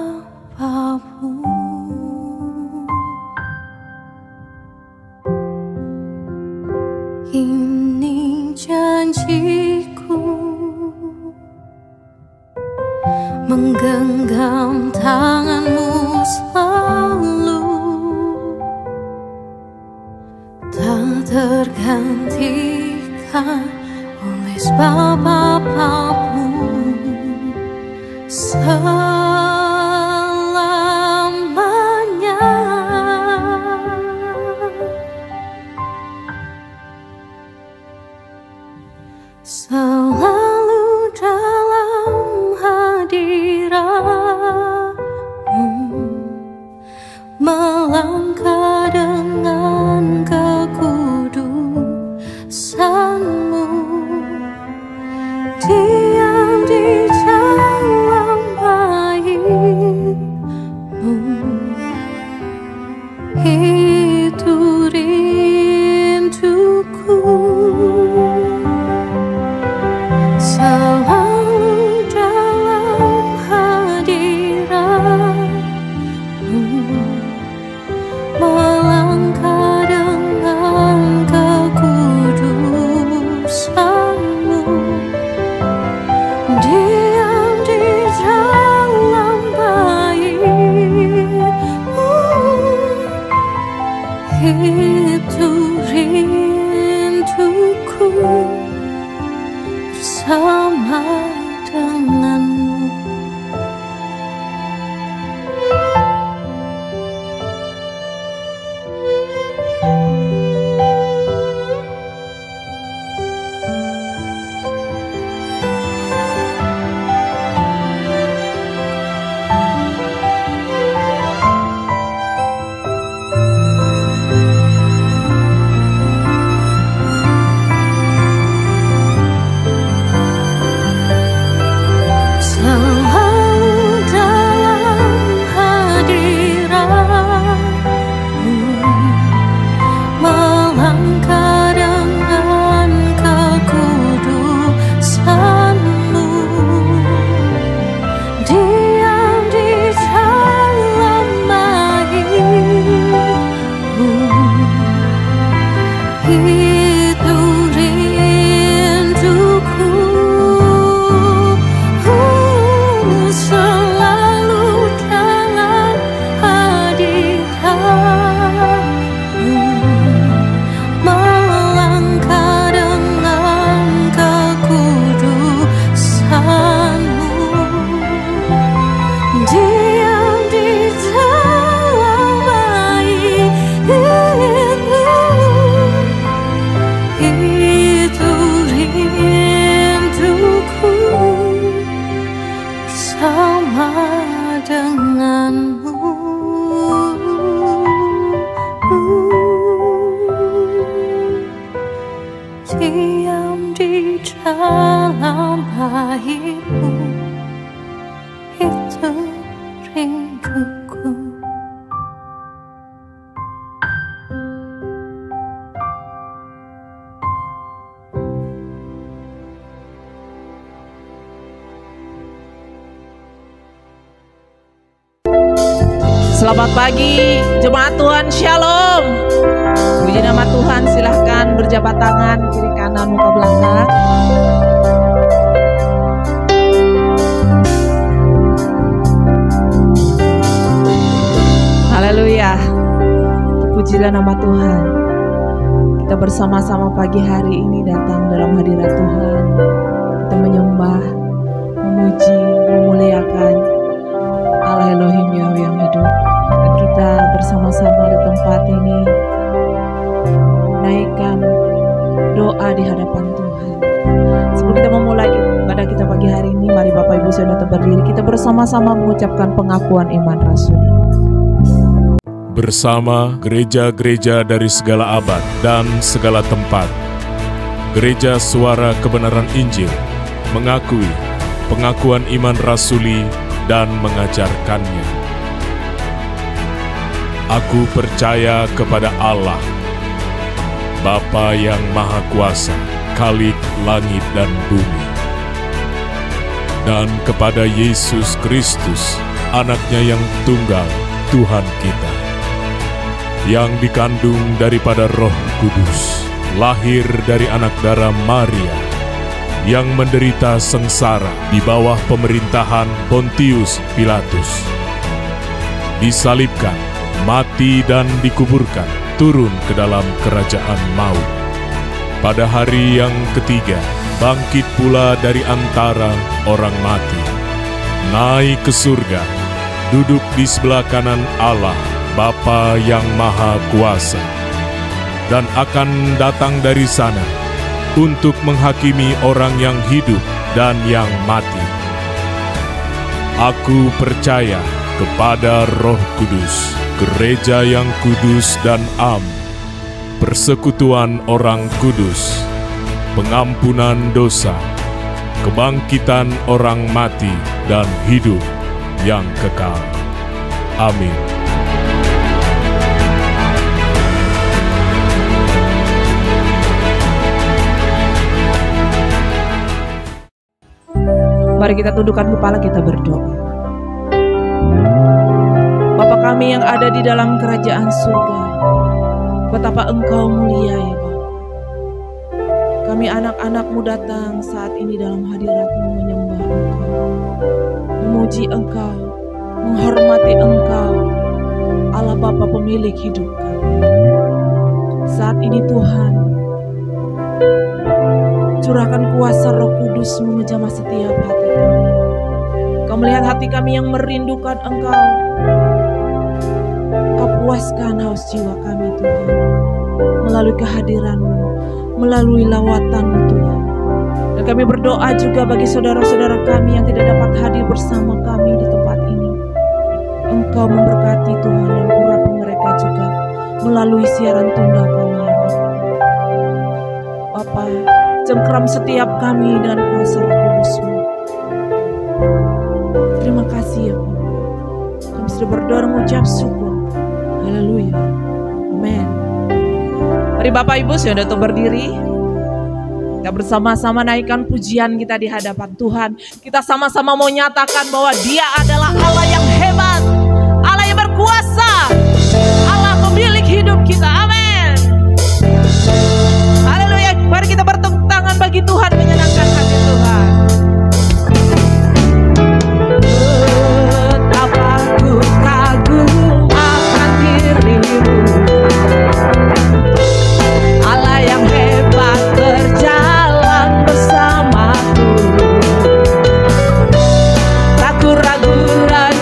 apapun. Ini janjiku, menggenggam tanganmu selalu, tak tergantikan oleh sebab apapun. Selamanya selalu dalam hadiratmu, melangkah dengan kekudusanmu, diam di dalam baitmu. Itu rinduku, selalu dalam hadiratmu, melangkah dengan kekudusanmu, diam di dalam baitmu. Itu rinduku bersama denganmu. Diam di dalam baitmu, itu rinduku. Selamat pagi jemaat Tuhan, Shalom. Puji nama Tuhan, silahkan berjabat tangan kiri kanan muka belakang. Haleluya, terpujilah nama Tuhan. Kita bersama-sama pagi hari ini datang dalam hadirat Tuhan. Kita menyembah, memuji, memuliakan Allah Elohim Yahweh yang hidup. Dan kita bersama-sama di tempat ini menaikkan doa di hadapan Tuhan. Sebelum kita memulai ibadah kita pagi hari ini, mari Bapak Ibu Saudara berdiri. Kita bersama-sama mengucapkan pengakuan iman rasuli. Bersama gereja-gereja dari segala abad dan segala tempat, Gereja Suara Kebenaran Injil mengakui pengakuan iman rasuli dan mengajarkannya. Aku percaya kepada Allah, Bapa yang Maha Kuasa, Khalik langit dan bumi, dan kepada Yesus Kristus, Anak-Nya yang tunggal, Tuhan kita, yang dikandung daripada Roh Kudus, lahir dari anak darah Maria, yang menderita sengsara di bawah pemerintahan Pontius Pilatus, disalibkan, mati dan dikuburkan, turun ke dalam kerajaan maut. Pada hari yang ketiga, bangkit pula dari antara orang mati, naik ke surga, duduk di sebelah kanan Allah, Bapa yang Maha Kuasa, dan akan datang dari sana untuk menghakimi orang yang hidup dan yang mati. Aku percaya kepada Roh Kudus, gereja yang kudus dan am, persekutuan orang kudus, pengampunan dosa, kebangkitan orang mati dan hidup yang kekal. Amin. Mari kita tundukkan kepala, kita berdoa. Bapa kami yang ada di dalam kerajaan surga, betapa Engkau mulia ya Bapa. Kami anak-anak-Mu datang saat ini dalam hadirat-Mu menyembah Engkau, memuji Engkau, menghormati Engkau, Allah Bapa pemilik hidup kami. Saat ini Tuhan, curahkan kuasa Roh Kudus menjamah setiap hati kami. Kau melihat hati kami yang merindukan Engkau. Kau puaskan haus jiwa kami Tuhan, melalui kehadiran-Mu, melalui lawatan-Mu Tuhan. Dan kami berdoa juga bagi saudara-saudara kami yang tidak dapat hadir bersama kami di tempat ini. Engkau memberkati Tuhan dan urapi mereka juga melalui siaran tunda kami ya Bapa. Cengkeram setiap kami dan kuasa Roh Kudus-Mu. Terima kasih ya Bapa. Kami sudah berdoa dan mengucap syukur. Haleluya. Amin. Mari Bapak Ibu sudah untuk berdiri. Kita bersama-sama naikkan pujian kita di hadapan Tuhan. Kita sama-sama mau nyatakan bahwa Dia adalah Allah yang hebat, Allah yang berkuasa, Allah pemilik hidup kita. Amin. Haleluya. Mari kita bertepuk tangan bagi Tuhan, menyenangkan hati Tuhan. Betapa ku kagum akan diri-Mu, Allah yang hebat berjalan bersamaku. Tak ku ragu dan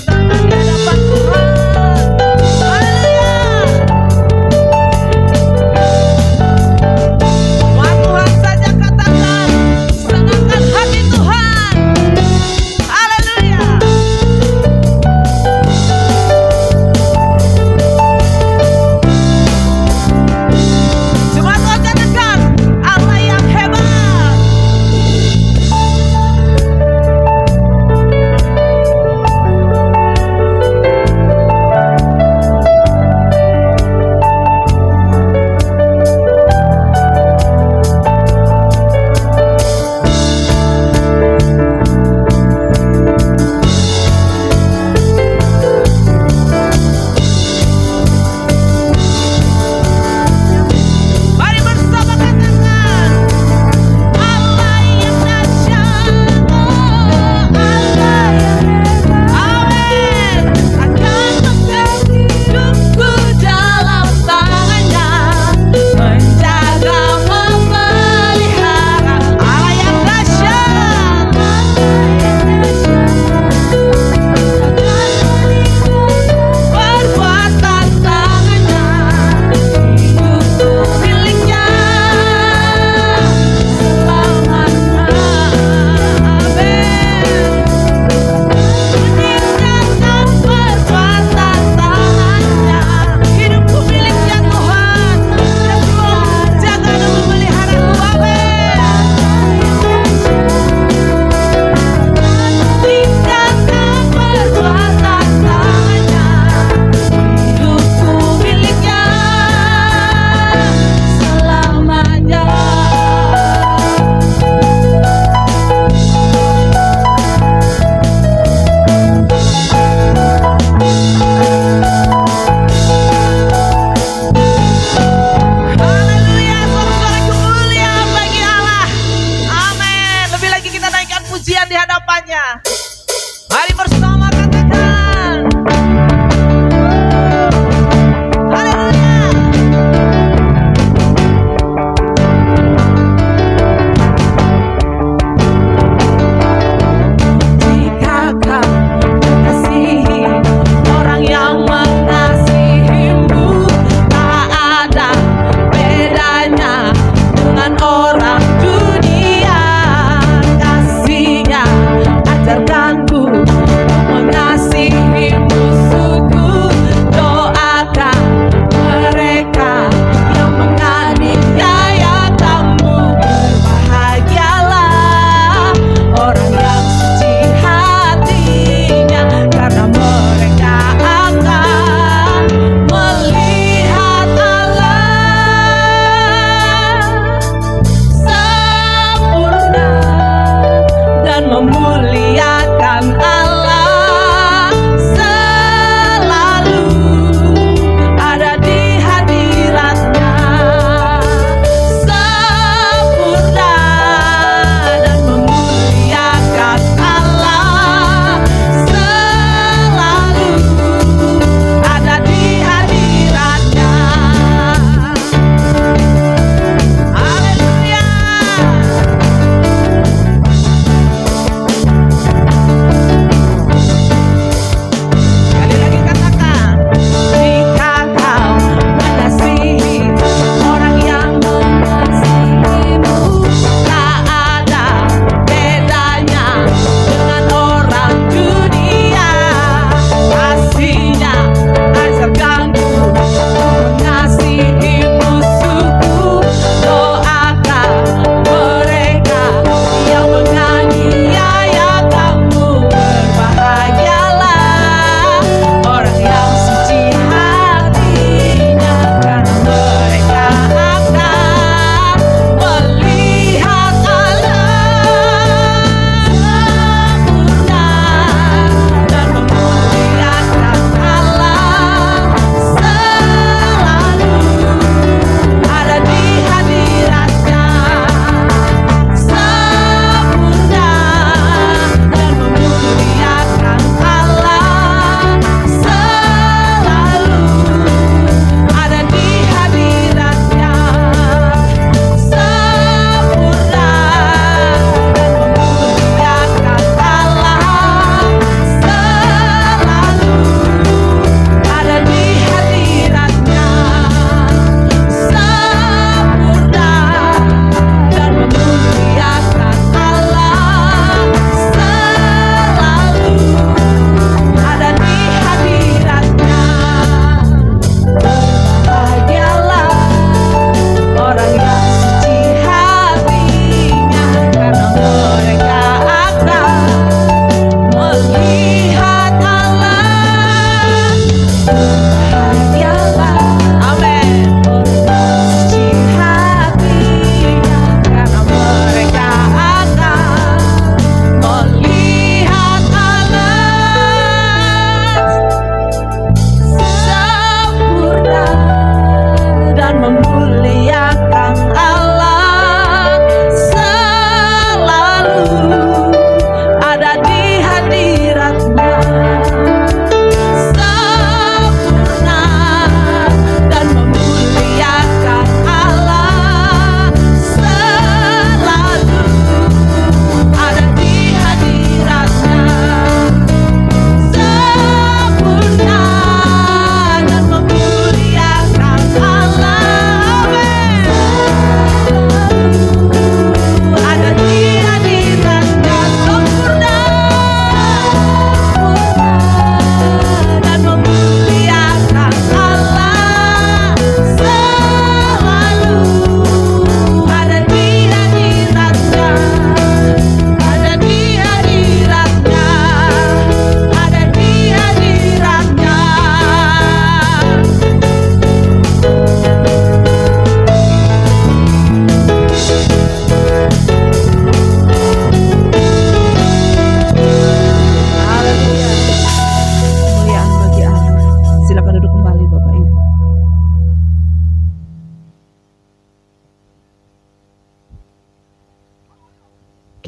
tangan di hadapan Tuhan. Haleluya. Buat Tuhan saja katakan, senangkan hati Tuhan. Haleluya. Cuma Tuhan katakan, Allah yang hebat.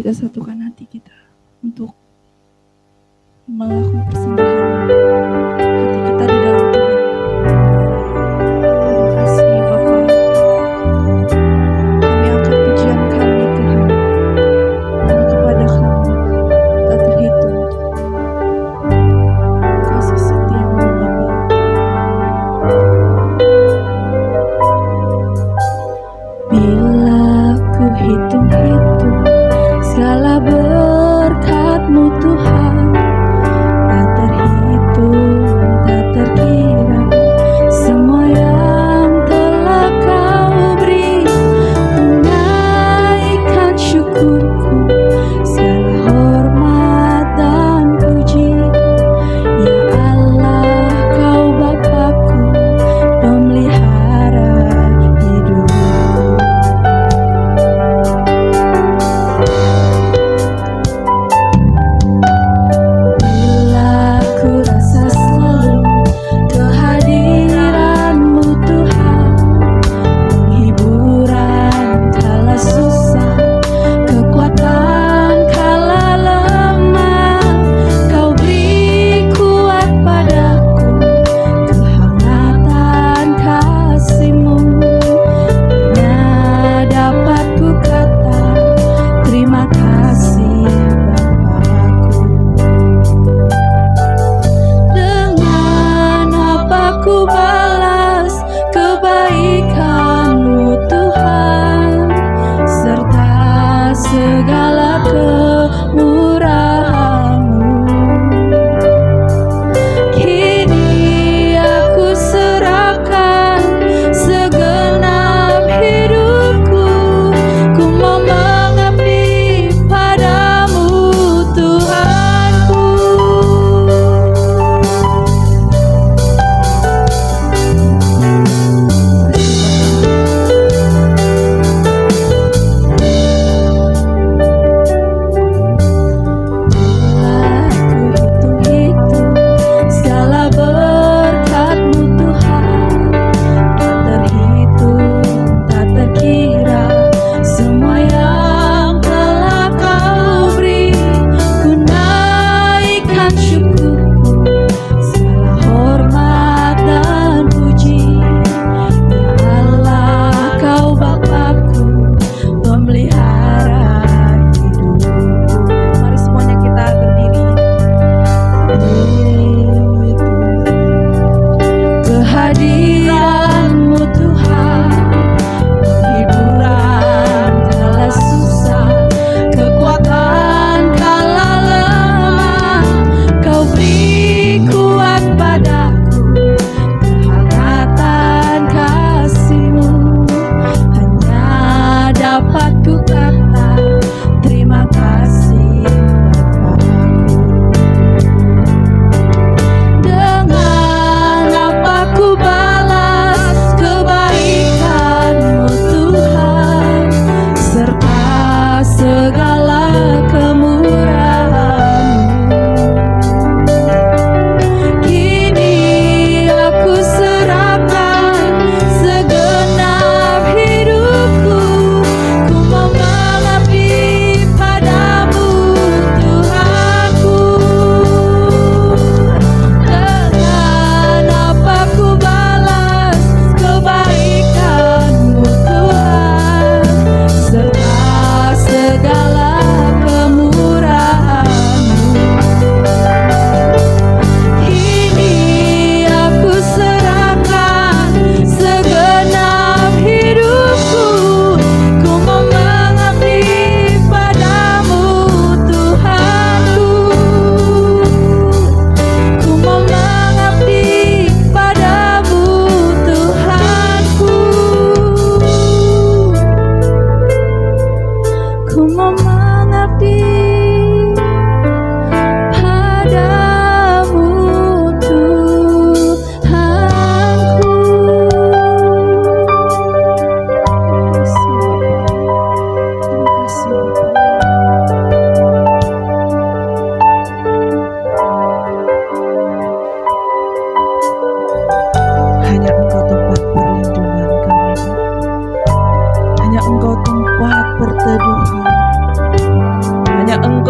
kita satukan hati kita untuk melakukan persembahan hati kita di dalam Tuhan. Terima kasih Bapa. Kami angkat pujian kami Tuhan, hanya kepada Kami tak terhitung kasih setiamu Bapa. Bila ku hitung-hitung segala berkat-Mu Tuhan, tak terhitung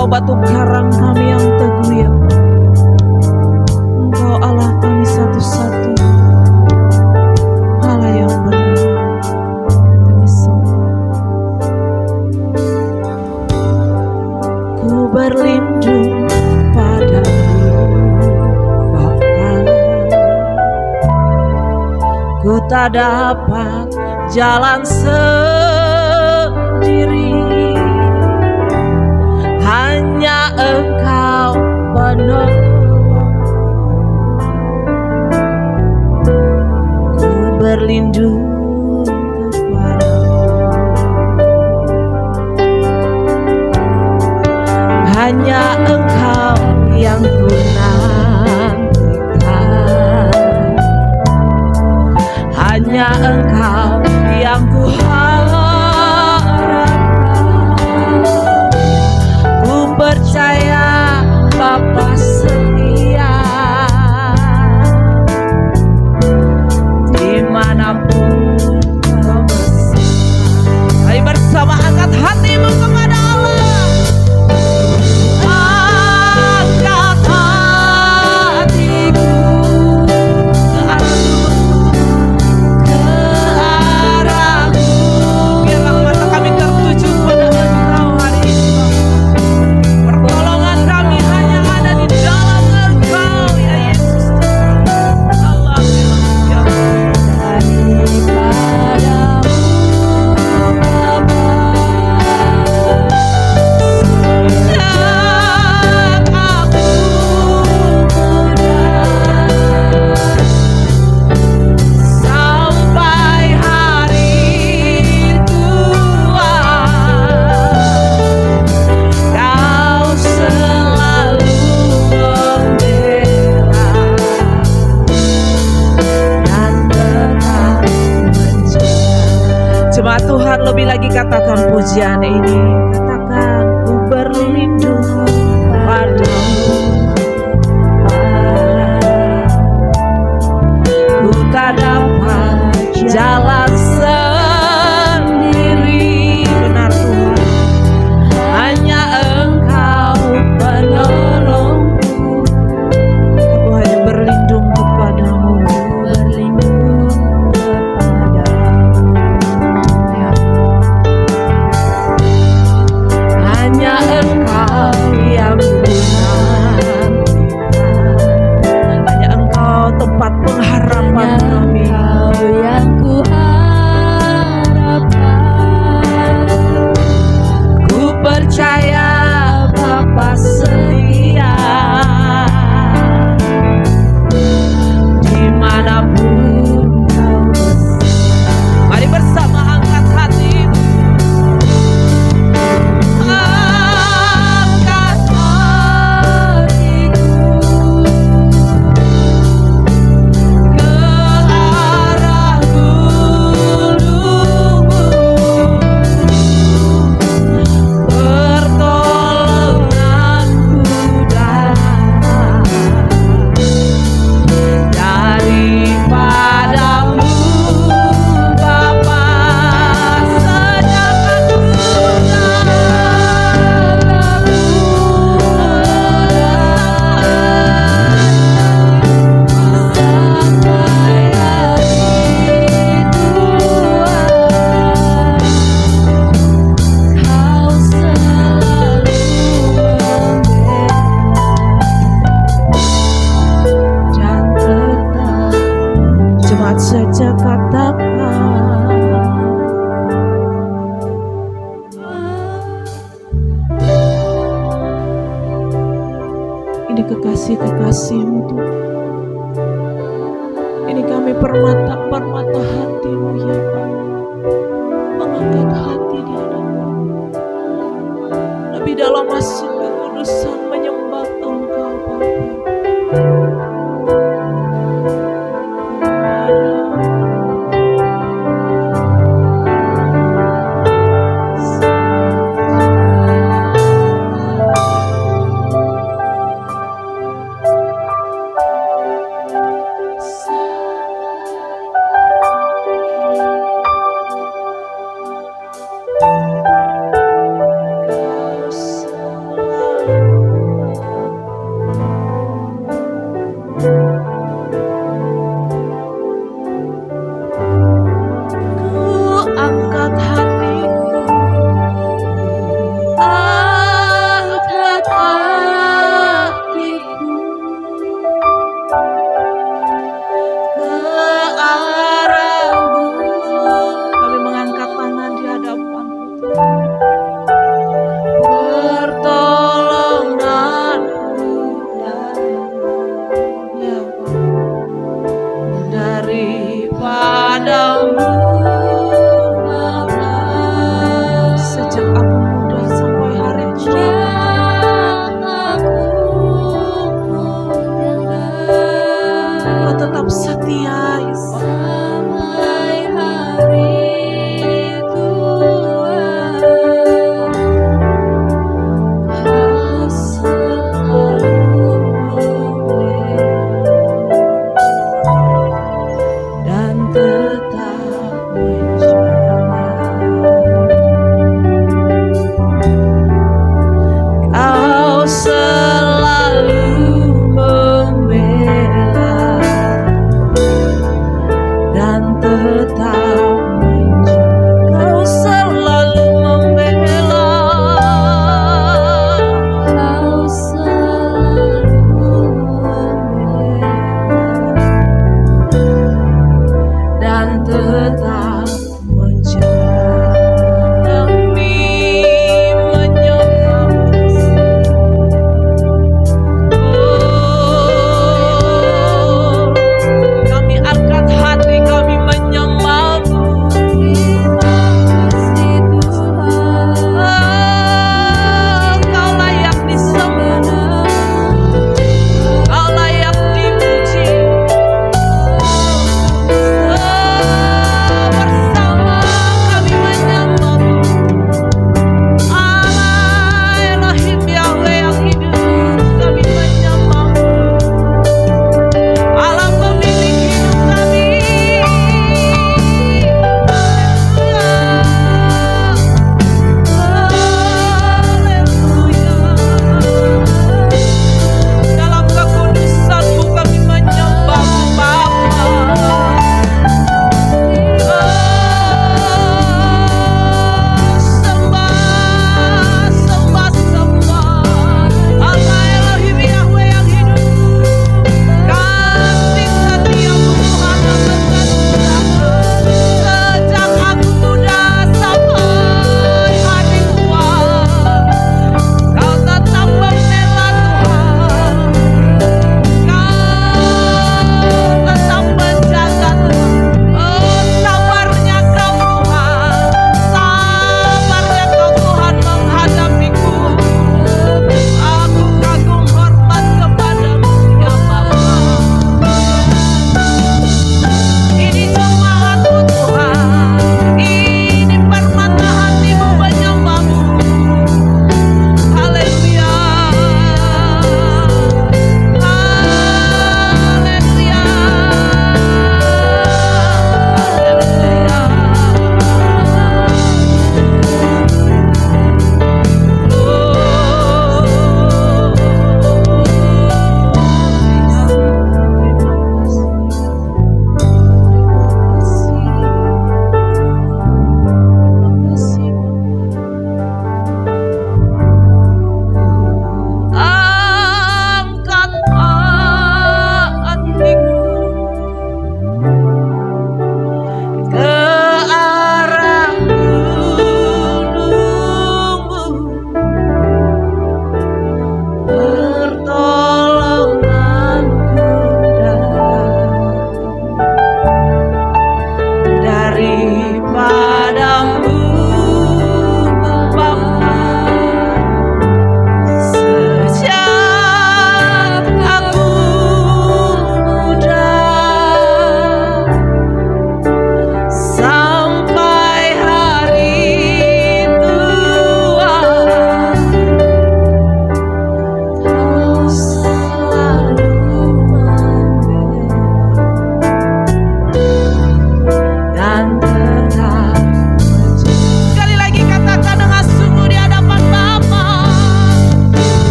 Engkau batu karang kami yang teguh ya Bapa. Engkau Allah kami satu-satunya, Allah yang benar. Kami sembah. Ku berlindung padamu Bapa. Ku tak dapat jalan sendiri, hanya Engkau penolong. Ku berlindung kepadamu, hanya Engkau yang ku nantikan, hanya Engkau yang ku harapkan. Ku percaya Bapa setia, dimanapun Kau bersama. Mari bersama angkat hatimu kepada Allah. Angkat hatiku ke arah-Mu. Biarlah mata kami tertuju pada Engkau hari ini Bapa. Pertolongan kami hanya ada di dalam Engkau ya Yesus. Allah ya sampai hari tua, Kau selalu membela dan tetap menjaga. Jemaat Tuhan, lebih lagi katakan pujian ini. Katakan, ku berlindung padamu. Ku tak dapat jalan sendiri. Benar Tuhan, hanya Engkau penolongku. Aku hanya berlindung kepadamu. Berlindung kepadamu ya. Hanya Engkau yang ku nantikan, hanya Engkau tempat pengharapan kami. Engkau yang ku harapkan. Ku percaya Bapa setia, dimanapun Kau bersama. Mari bersama angkat hatimu. Angkat hatiku ke arah gunung-Mu. Pertolonganku datang daripadamu Bapa. Sejak aku sampai hari tua, Kau selalu membela dan tetap. Jemaat saja katakan, ini kekasih-kekasih-Mu Tuhan. Ini kami permata hati-Mu ya Bapa. Mengangkat hati di hadapan-Mu. Lebih dalam masuk kekudusan menyembah Engkau Bapa. Kau selalu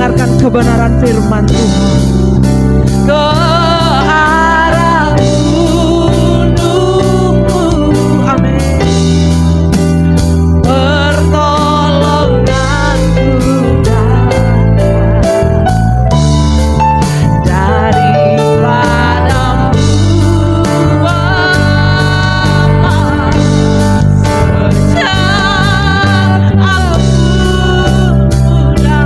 mendengarkan kebenaran firman Tuhan. Ke arah tundukku, amin. Pertolonganku datang daripadamu, Bapa. Sejak aku muda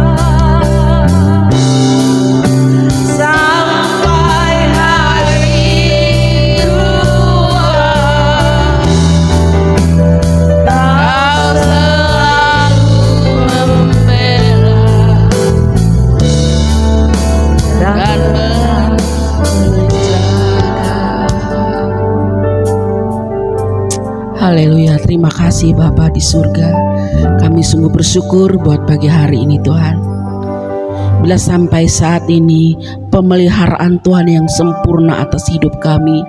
sampai hari tua, Kau selalu membela dan Haleluya, terima kasih Bapa di surga. Kami sungguh bersyukur buat pagi hari ini Tuhan. Bila sampai saat ini pemeliharaan Tuhan yang sempurna atas hidup kami.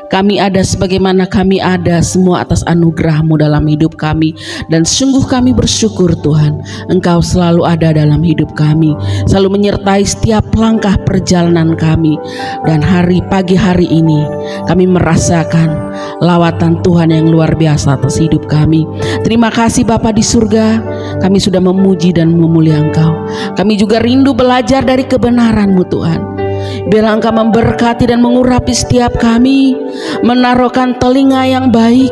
Kami ada sebagaimana kami ada, semua atas anugerah-Mu dalam hidup kami. Dan sungguh kami bersyukur Tuhan, Engkau selalu ada dalam hidup kami, selalu menyertai setiap langkah perjalanan kami. Dan pagi hari ini kami merasakan lawatan Tuhan yang luar biasa atas hidup kami. Terima kasih Bapa di surga, kami sudah memuji dan memulia Engkau. Kami juga rindu belajar dari kebenaran-Mu Tuhan. Biarlah Engkau memberkati dan mengurapi setiap kami, menaruhkan telinga yang baik,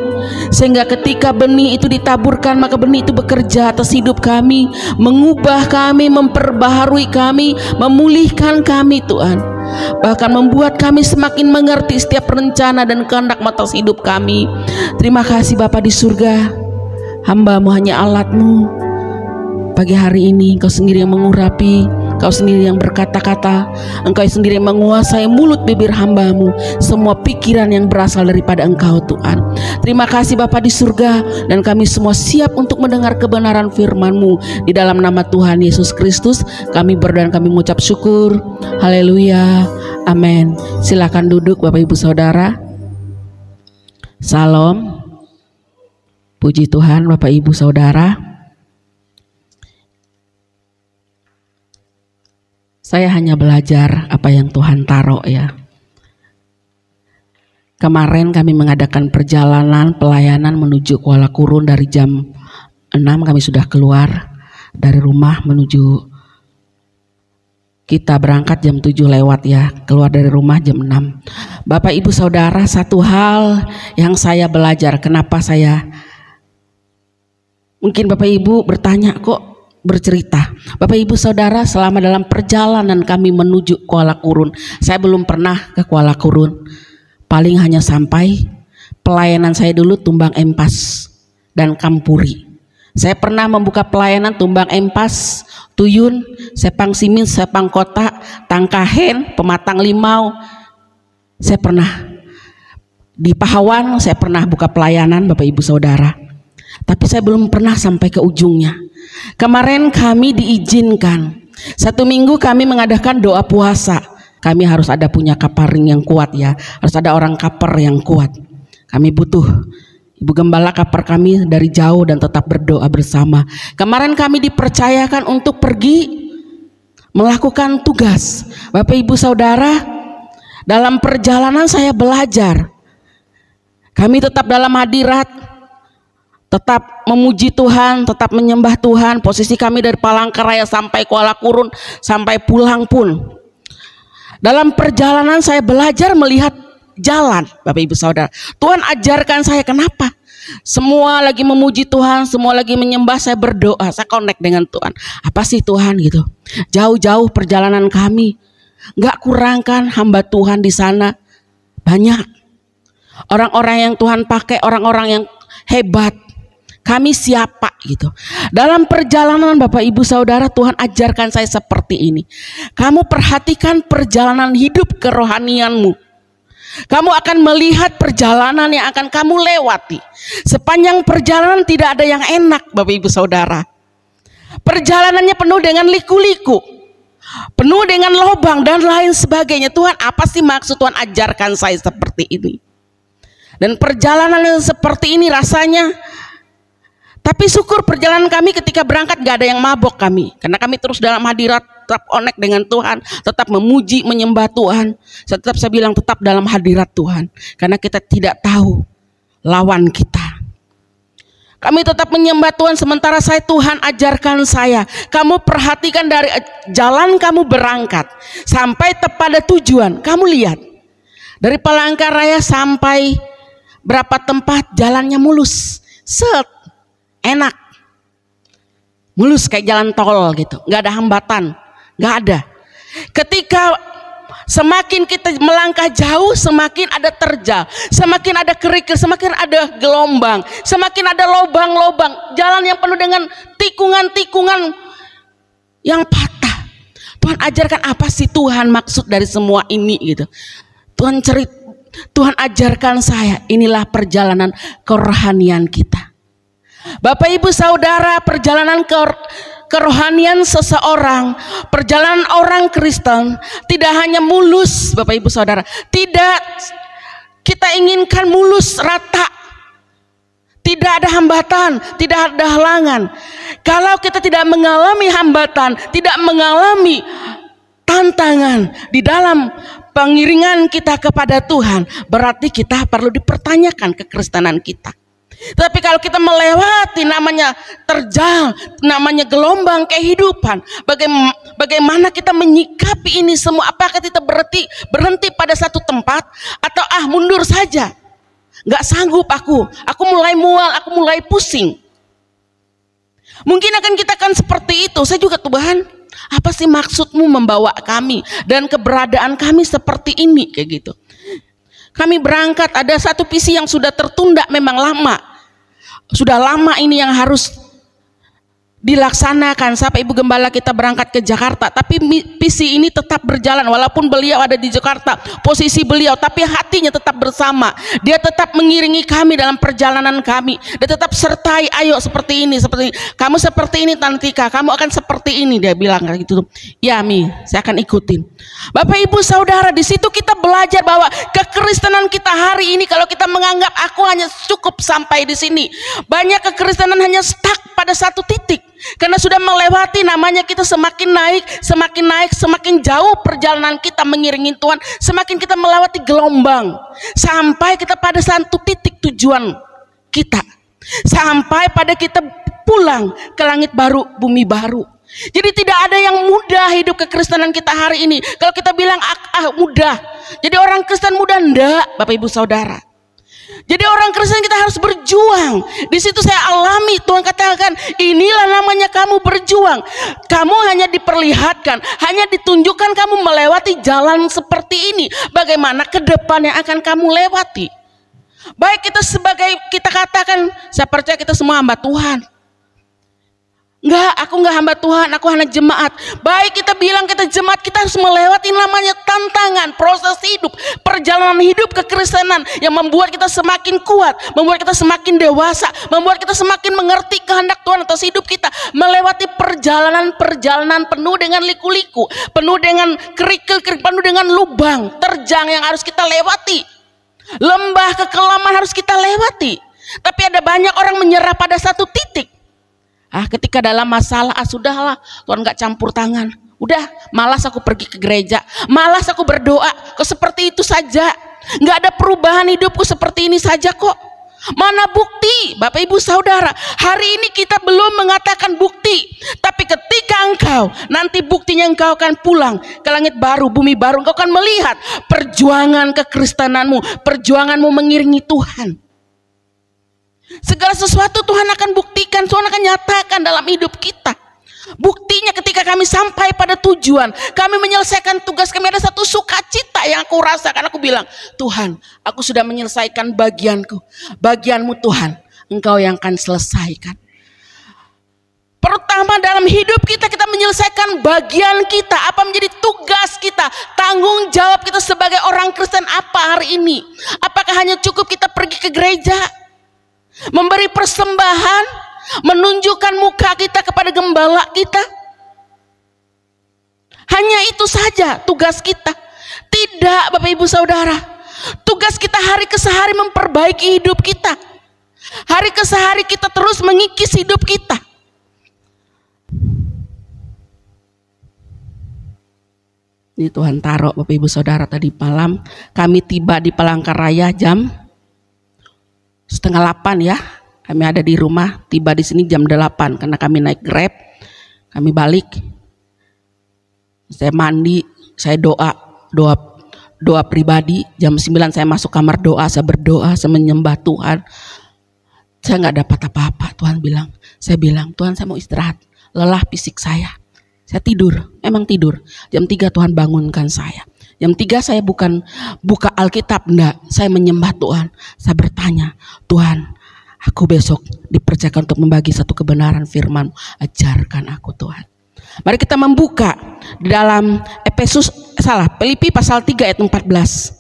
sehingga ketika benih itu ditaburkan, maka benih itu bekerja atas hidup kami, mengubah kami, memperbaharui kami, memulihkan kami Tuhan. Bahkan membuat kami semakin mengerti setiap rencana dan kehendak atas hidup kami. Terima kasih Bapa di surga, hamba-Mu hanya alat-Mu. Pagi hari ini Engkau sendiri yang mengurapi, Engkau sendiri yang berkata-kata, Engkau sendiri yang menguasai mulut bibir hamba-Mu, semua pikiran yang berasal daripada Engkau Tuhan. Terima kasih Bapa di surga, dan kami semua siap untuk mendengar kebenaran firman-Mu. Di dalam nama Tuhan Yesus Kristus kami berdoa dan kami mengucap syukur. Haleluya, amin. Silakan duduk Bapak Ibu Saudara. Salam. Puji Tuhan Bapak Ibu Saudara. Saya hanya belajar apa yang Tuhan taruh ya. Kemarin kami mengadakan perjalanan pelayanan menuju Kuala Kurun. Dari jam 6 kami sudah keluar dari rumah menuju, kita berangkat jam 7 lewat ya, keluar dari rumah jam 6. Bapak Ibu Saudara, satu hal yang saya belajar, kenapa saya, mungkin Bapak Ibu bertanya kok bercerita. Bapak Ibu Saudara, selama dalam perjalanan kami menuju Kuala Kurun, saya belum pernah ke Kuala Kurun. Paling hanya sampai pelayanan saya dulu Tumbang Empas dan Kampuri. Saya pernah membuka pelayanan Tumbang Empas, Tuyun, Sepang Simin, Sepang Kota, Tangkahen, Pematang Limau. Saya pernah di Pahawan, saya pernah buka pelayanan Bapak Ibu Saudara. Tapi saya belum pernah sampai ke ujungnya. Kemarin kami diizinkan 1 minggu kami mengadakan doa puasa. Kami harus ada punya kaparing yang kuat ya, harus ada orang kaper yang kuat. Kami butuh Ibu Gembala kaper kami dari jauh dan tetap berdoa bersama. Kemarin kami dipercayakan untuk pergi melakukan tugas. Bapak Ibu Saudara, dalam perjalanan saya belajar, kami tetap dalam hadirat, tetap memuji Tuhan, tetap menyembah Tuhan. Posisi kami dari Palangkaraya sampai Kuala Kurun, sampai pulang pun. Dalam perjalanan saya belajar melihat jalan, Bapak Ibu Saudara. Tuhan ajarkan saya kenapa. Semua lagi memuji Tuhan, semua lagi menyembah, saya berdoa, saya connect dengan Tuhan. Apa sih Tuhan gitu? Jauh-jauh perjalanan kami, nggak kurangkan hamba Tuhan di sana banyak. Orang-orang yang Tuhan pakai, orang-orang yang hebat. Kami siapa gitu. Dalam perjalanan Bapak Ibu Saudara, Tuhan ajarkan saya seperti ini. Kamu perhatikan perjalanan hidup kerohanianmu. Kamu akan melihat perjalanan yang akan kamu lewati. Sepanjang perjalanan tidak ada yang enak Bapak Ibu Saudara. Perjalanannya penuh dengan liku-liku, penuh dengan lubang dan lain sebagainya. Tuhan, apa sih maksud Tuhan ajarkan saya seperti ini? Dan perjalanan yang seperti ini rasanya Tapi syukur perjalanan kami ketika berangkat gak ada yang mabok kami. Karena kami terus dalam hadirat, tetap connect dengan Tuhan, tetap memuji, menyembah Tuhan. Saya bilang tetap dalam hadirat Tuhan. Karena kita tidak tahu lawan kita. Kami tetap menyembah Tuhan sementara Tuhan ajarkan saya. Kamu perhatikan dari jalan kamu berangkat sampai pada tujuan. Kamu lihat dari Palangkaraya sampai berapa tempat jalannya mulus, set, enak, mulus kayak jalan tol gitu, nggak ada hambatan, nggak ada. Ketika semakin kita melangkah jauh, semakin ada terjal, semakin ada kerikil, semakin ada gelombang, semakin ada lobang-lobang, jalan yang penuh dengan tikungan-tikungan yang patah. Tuhan ajarkan apa sih Tuhan maksud dari semua ini gitu. Tuhan ajarkan saya, inilah perjalanan kerohanian kita. Bapak Ibu Saudara, perjalanan kerohanian seseorang, perjalanan orang Kristen tidak hanya mulus, Bapak Ibu Saudara. Tidak kita inginkan mulus, rata. Tidak ada hambatan, tidak ada halangan. Kalau kita tidak mengalami hambatan, tidak mengalami tantangan di dalam pengiringan kita kepada Tuhan, berarti kita perlu dipertanyakan kekristenan kita. Tapi kalau kita melewati namanya terjal, namanya gelombang kehidupan, bagaimana kita menyikapi ini semua? Apakah kita berhenti pada satu tempat atau mundur saja? Nggak sanggup aku mulai mual, aku mulai pusing. Mungkin kita akan seperti itu. Saya juga, Tuhan, apa sih maksudmu membawa kami dan keberadaan kami seperti ini, kayak gitu. Kami berangkat, ada satu visi yang sudah tertunda, memang lama. Sudah lama ini yang harus dilaksanakan sampai Ibu Gembala kita berangkat ke Jakarta. Tapi visi ini tetap berjalan walaupun beliau ada di Jakarta, posisi beliau, tapi hatinya tetap bersama. Dia tetap mengiringi kami dalam perjalanan kami. Dia tetap sertai, ayo seperti ini, seperti ini. Kamu seperti ini Tantika, kamu akan seperti ini, dia bilang kayak gitu. Ya Mi, saya akan ikutin. Bapak Ibu Saudara, di situ kita belajar bahwa kekristenan kita hari ini, kalau kita menganggap aku hanya cukup sampai di sini, banyak kekristenan hanya stuck pada satu titik. Karena sudah melewati, namanya kita semakin naik, semakin jauh perjalanan kita mengiringi Tuhan, semakin kita melewati gelombang, sampai kita pada satu titik tujuan kita, sampai pada kita pulang ke langit baru, bumi baru. Jadi tidak ada yang mudah hidup kekristenan kita hari ini. Kalau kita bilang mudah, jadi orang Kristen mudah, enggak, Bapak Ibu Saudara. Jadi orang Kristen kita harus berjuang. Di situ saya alami, Tuhan katakan, inilah namanya kamu berjuang. Kamu hanya diperlihatkan, hanya ditunjukkan kamu melewati jalan seperti ini. Bagaimana ke depan yang akan kamu lewati. Baik kita kita katakan, saya percaya kita semua hamba Tuhan. Enggak, aku enggak hamba Tuhan, aku hanya jemaat. Baik kita bilang kita jemaat, kita harus melewati namanya tantangan, proses hidup, perjalanan hidup kekristenan yang membuat kita semakin kuat, membuat kita semakin dewasa, membuat kita semakin mengerti kehendak Tuhan atas hidup kita. Melewati perjalanan penuh dengan liku-liku, penuh dengan kerikil, penuh dengan lubang, terjang yang harus kita lewati. Lembah kekelaman harus kita lewati. Tapi ada banyak orang menyerah pada satu titik. Ketika dalam masalah, sudahlah, Tuhan gak campur tangan. Udah, malas aku pergi ke gereja, malas aku berdoa, kok seperti itu saja. Gak ada perubahan hidupku, seperti ini saja kok. Mana bukti, Bapak Ibu Saudara? Hari ini kita belum mengatakan bukti, tapi ketika engkau nanti buktinya, engkau akan pulang ke langit baru, bumi baru. Engkau akan melihat perjuangan kekristenanmu, perjuanganmu mengiringi Tuhan. Segala sesuatu Tuhan akan buktikan, Tuhan akan nyatakan dalam hidup kita. Buktinya ketika kami sampai pada tujuan, kami menyelesaikan tugas kami, ada satu sukacita yang aku rasakan. Aku bilang, Tuhan, aku sudah menyelesaikan bagianku. Bagianmu Tuhan, Engkau yang akan selesaikan. Pertama dalam hidup kita, kita menyelesaikan bagian kita. Apa menjadi tugas kita, tanggung jawab kita sebagai orang Kristen apa hari ini? Apakah hanya cukup kita pergi ke gereja, memberi persembahan, menunjukkan muka kita kepada gembala kita? Hanya itu saja tugas kita? Tidak, Bapak Ibu Saudara. Tugas kita hari ke hari memperbaiki hidup kita. Hari ke sehari kita terus mengikis hidup kita. Ini Tuhan taruh Bapak Ibu Saudara, tadi malam kami tiba di Palangkaraya jam 7:30 ya. Kami ada di rumah, tiba di sini jam 8 karena kami naik Grab. Kami balik. Saya mandi, saya doa pribadi. Jam 9 saya masuk kamar doa, saya berdoa, saya menyembah Tuhan. Saya nggak dapat apa-apa. Tuhan bilang, saya bilang, Tuhan saya mau istirahat. Lelah fisik saya. Saya tidur, emang tidur. Jam 3 Tuhan bangunkan saya. Jam 3 saya bukan buka Alkitab, enggak. Saya menyembah Tuhan. Saya bertanya, Tuhan, aku besok dipercayakan untuk membagi satu kebenaran firman. Ajarkan aku Tuhan. Mari kita membuka di dalam Filipi pasal 3 ayat 14.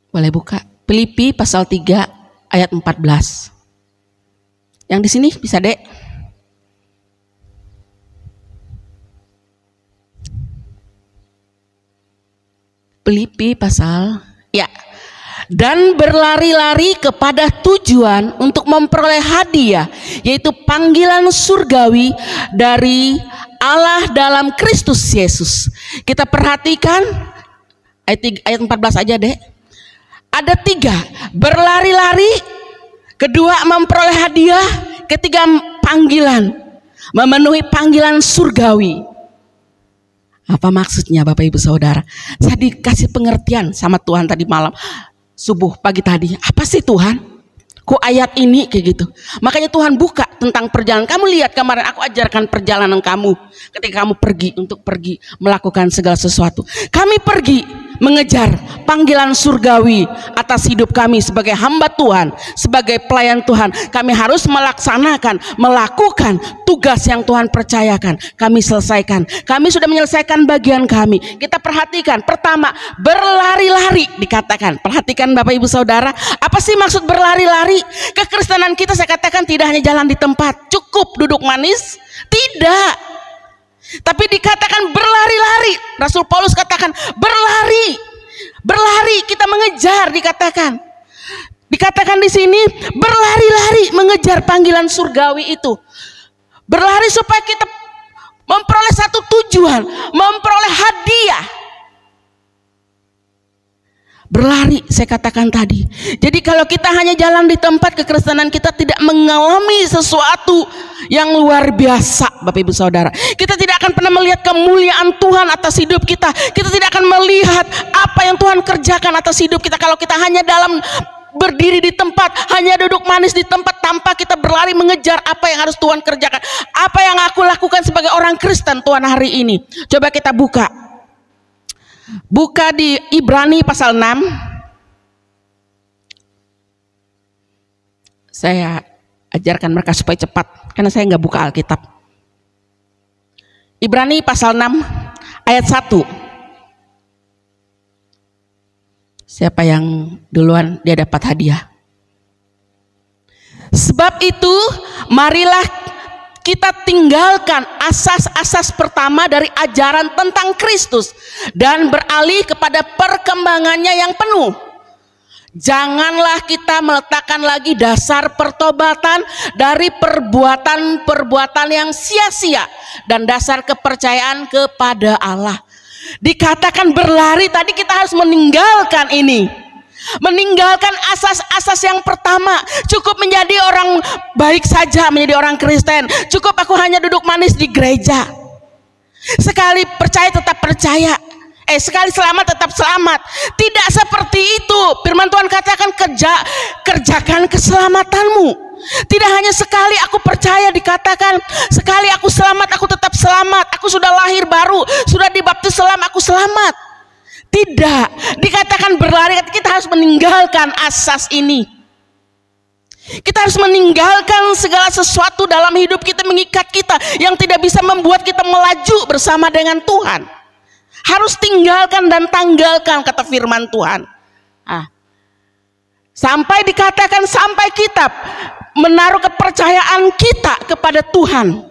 Boleh buka? Filipi pasal 3 ayat 14. Yang di sini bisa, Dek? Filipi pasal ya. Dan berlari-lari kepada tujuan untuk memperoleh hadiah, yaitu panggilan surgawi dari Allah dalam Kristus Yesus. Kita perhatikan ayat 14 aja, Dek. Ada 3, berlari-lari, kedua memperoleh hadiah, ketiga panggilan, memenuhi panggilan surgawi. Apa maksudnya Bapak Ibu Saudara? Saya dikasih pengertian sama Tuhan tadi malam, subuh pagi tadi. Apa sih Tuhan? Kok ayat ini kayak gitu? Makanya Tuhan buka tentang perjalanan. Kamu lihat kemarin aku ajarkan perjalanan kamu. Ketika kamu pergi melakukan segala sesuatu. Kami pergi mengejar panggilan surgawi atas hidup kami sebagai hamba Tuhan, sebagai pelayan Tuhan. Kami harus melakukan tugas yang Tuhan percayakan. Kami selesaikan. Kami sudah menyelesaikan bagian kami. Kita perhatikan, pertama, berlari-lari dikatakan. Perhatikan Bapak Ibu Saudara, apa sih maksud berlari-lari? Kekristenan kita saya katakan tidak hanya jalan di tempat, cukup duduk manis, tidak. Tapi dikatakan berlari-lari. Rasul Paulus katakan berlari, kita mengejar, dikatakan di sini berlari-lari mengejar panggilan surgawi itu. Berlari supaya kita memperoleh satu tujuan, memperoleh hadiah. Berlari, saya katakan tadi. Jadi kalau kita hanya jalan di tempat, kekristenan kita tidak mengalami sesuatu yang luar biasa, Bapak Ibu Saudara. Kita tidak akan pernah melihat kemuliaan Tuhan atas hidup kita. Kita tidak akan melihat apa yang Tuhan kerjakan atas hidup kita kalau kita hanya berdiri di tempat, hanya duduk manis di tempat tanpa kita berlari mengejar apa yang harus Tuhan kerjakan. Apa yang aku lakukan sebagai orang Kristen Tuhan hari ini. Coba kita buka di Ibrani pasal 6. Saya ajarkan mereka supaya cepat karena saya nggak buka Alkitab. Ibrani pasal 6 ayat 1. Siapa yang duluan dia dapat hadiah. Sebab itu marilah kita tinggalkan asas-asas pertama dari ajaran tentang Kristus dan beralih kepada perkembangannya yang penuh. Janganlah kita meletakkan lagi dasar pertobatan dari perbuatan-perbuatan yang sia-sia dan dasar kepercayaan kepada Allah. Dikatakan berlari, tadi kita harus meninggalkan ini. Meninggalkan asas-asas yang pertama. Cukup menjadi orang baik saja, menjadi orang Kristen. Cukup aku hanya duduk manis di gereja. Sekali percaya tetap percaya, sekali selamat tetap selamat. Tidak seperti itu. Firman Tuhan katakan kerjakan keselamatanmu. Tidak hanya sekali aku percaya dikatakan, sekali aku selamat aku tetap selamat. Aku sudah lahir baru, sudah dibaptis selam aku selamat. Tidak, dikatakan berlari, kita harus meninggalkan asas ini. Kita harus meninggalkan segala sesuatu dalam hidup kita, mengikat kita yang tidak bisa membuat kita melaju bersama dengan Tuhan. Harus tinggalkan dan tanggalkan, kata firman Tuhan. Sampai dikatakan, sampai kita menaruh kepercayaan kita kepada Tuhan.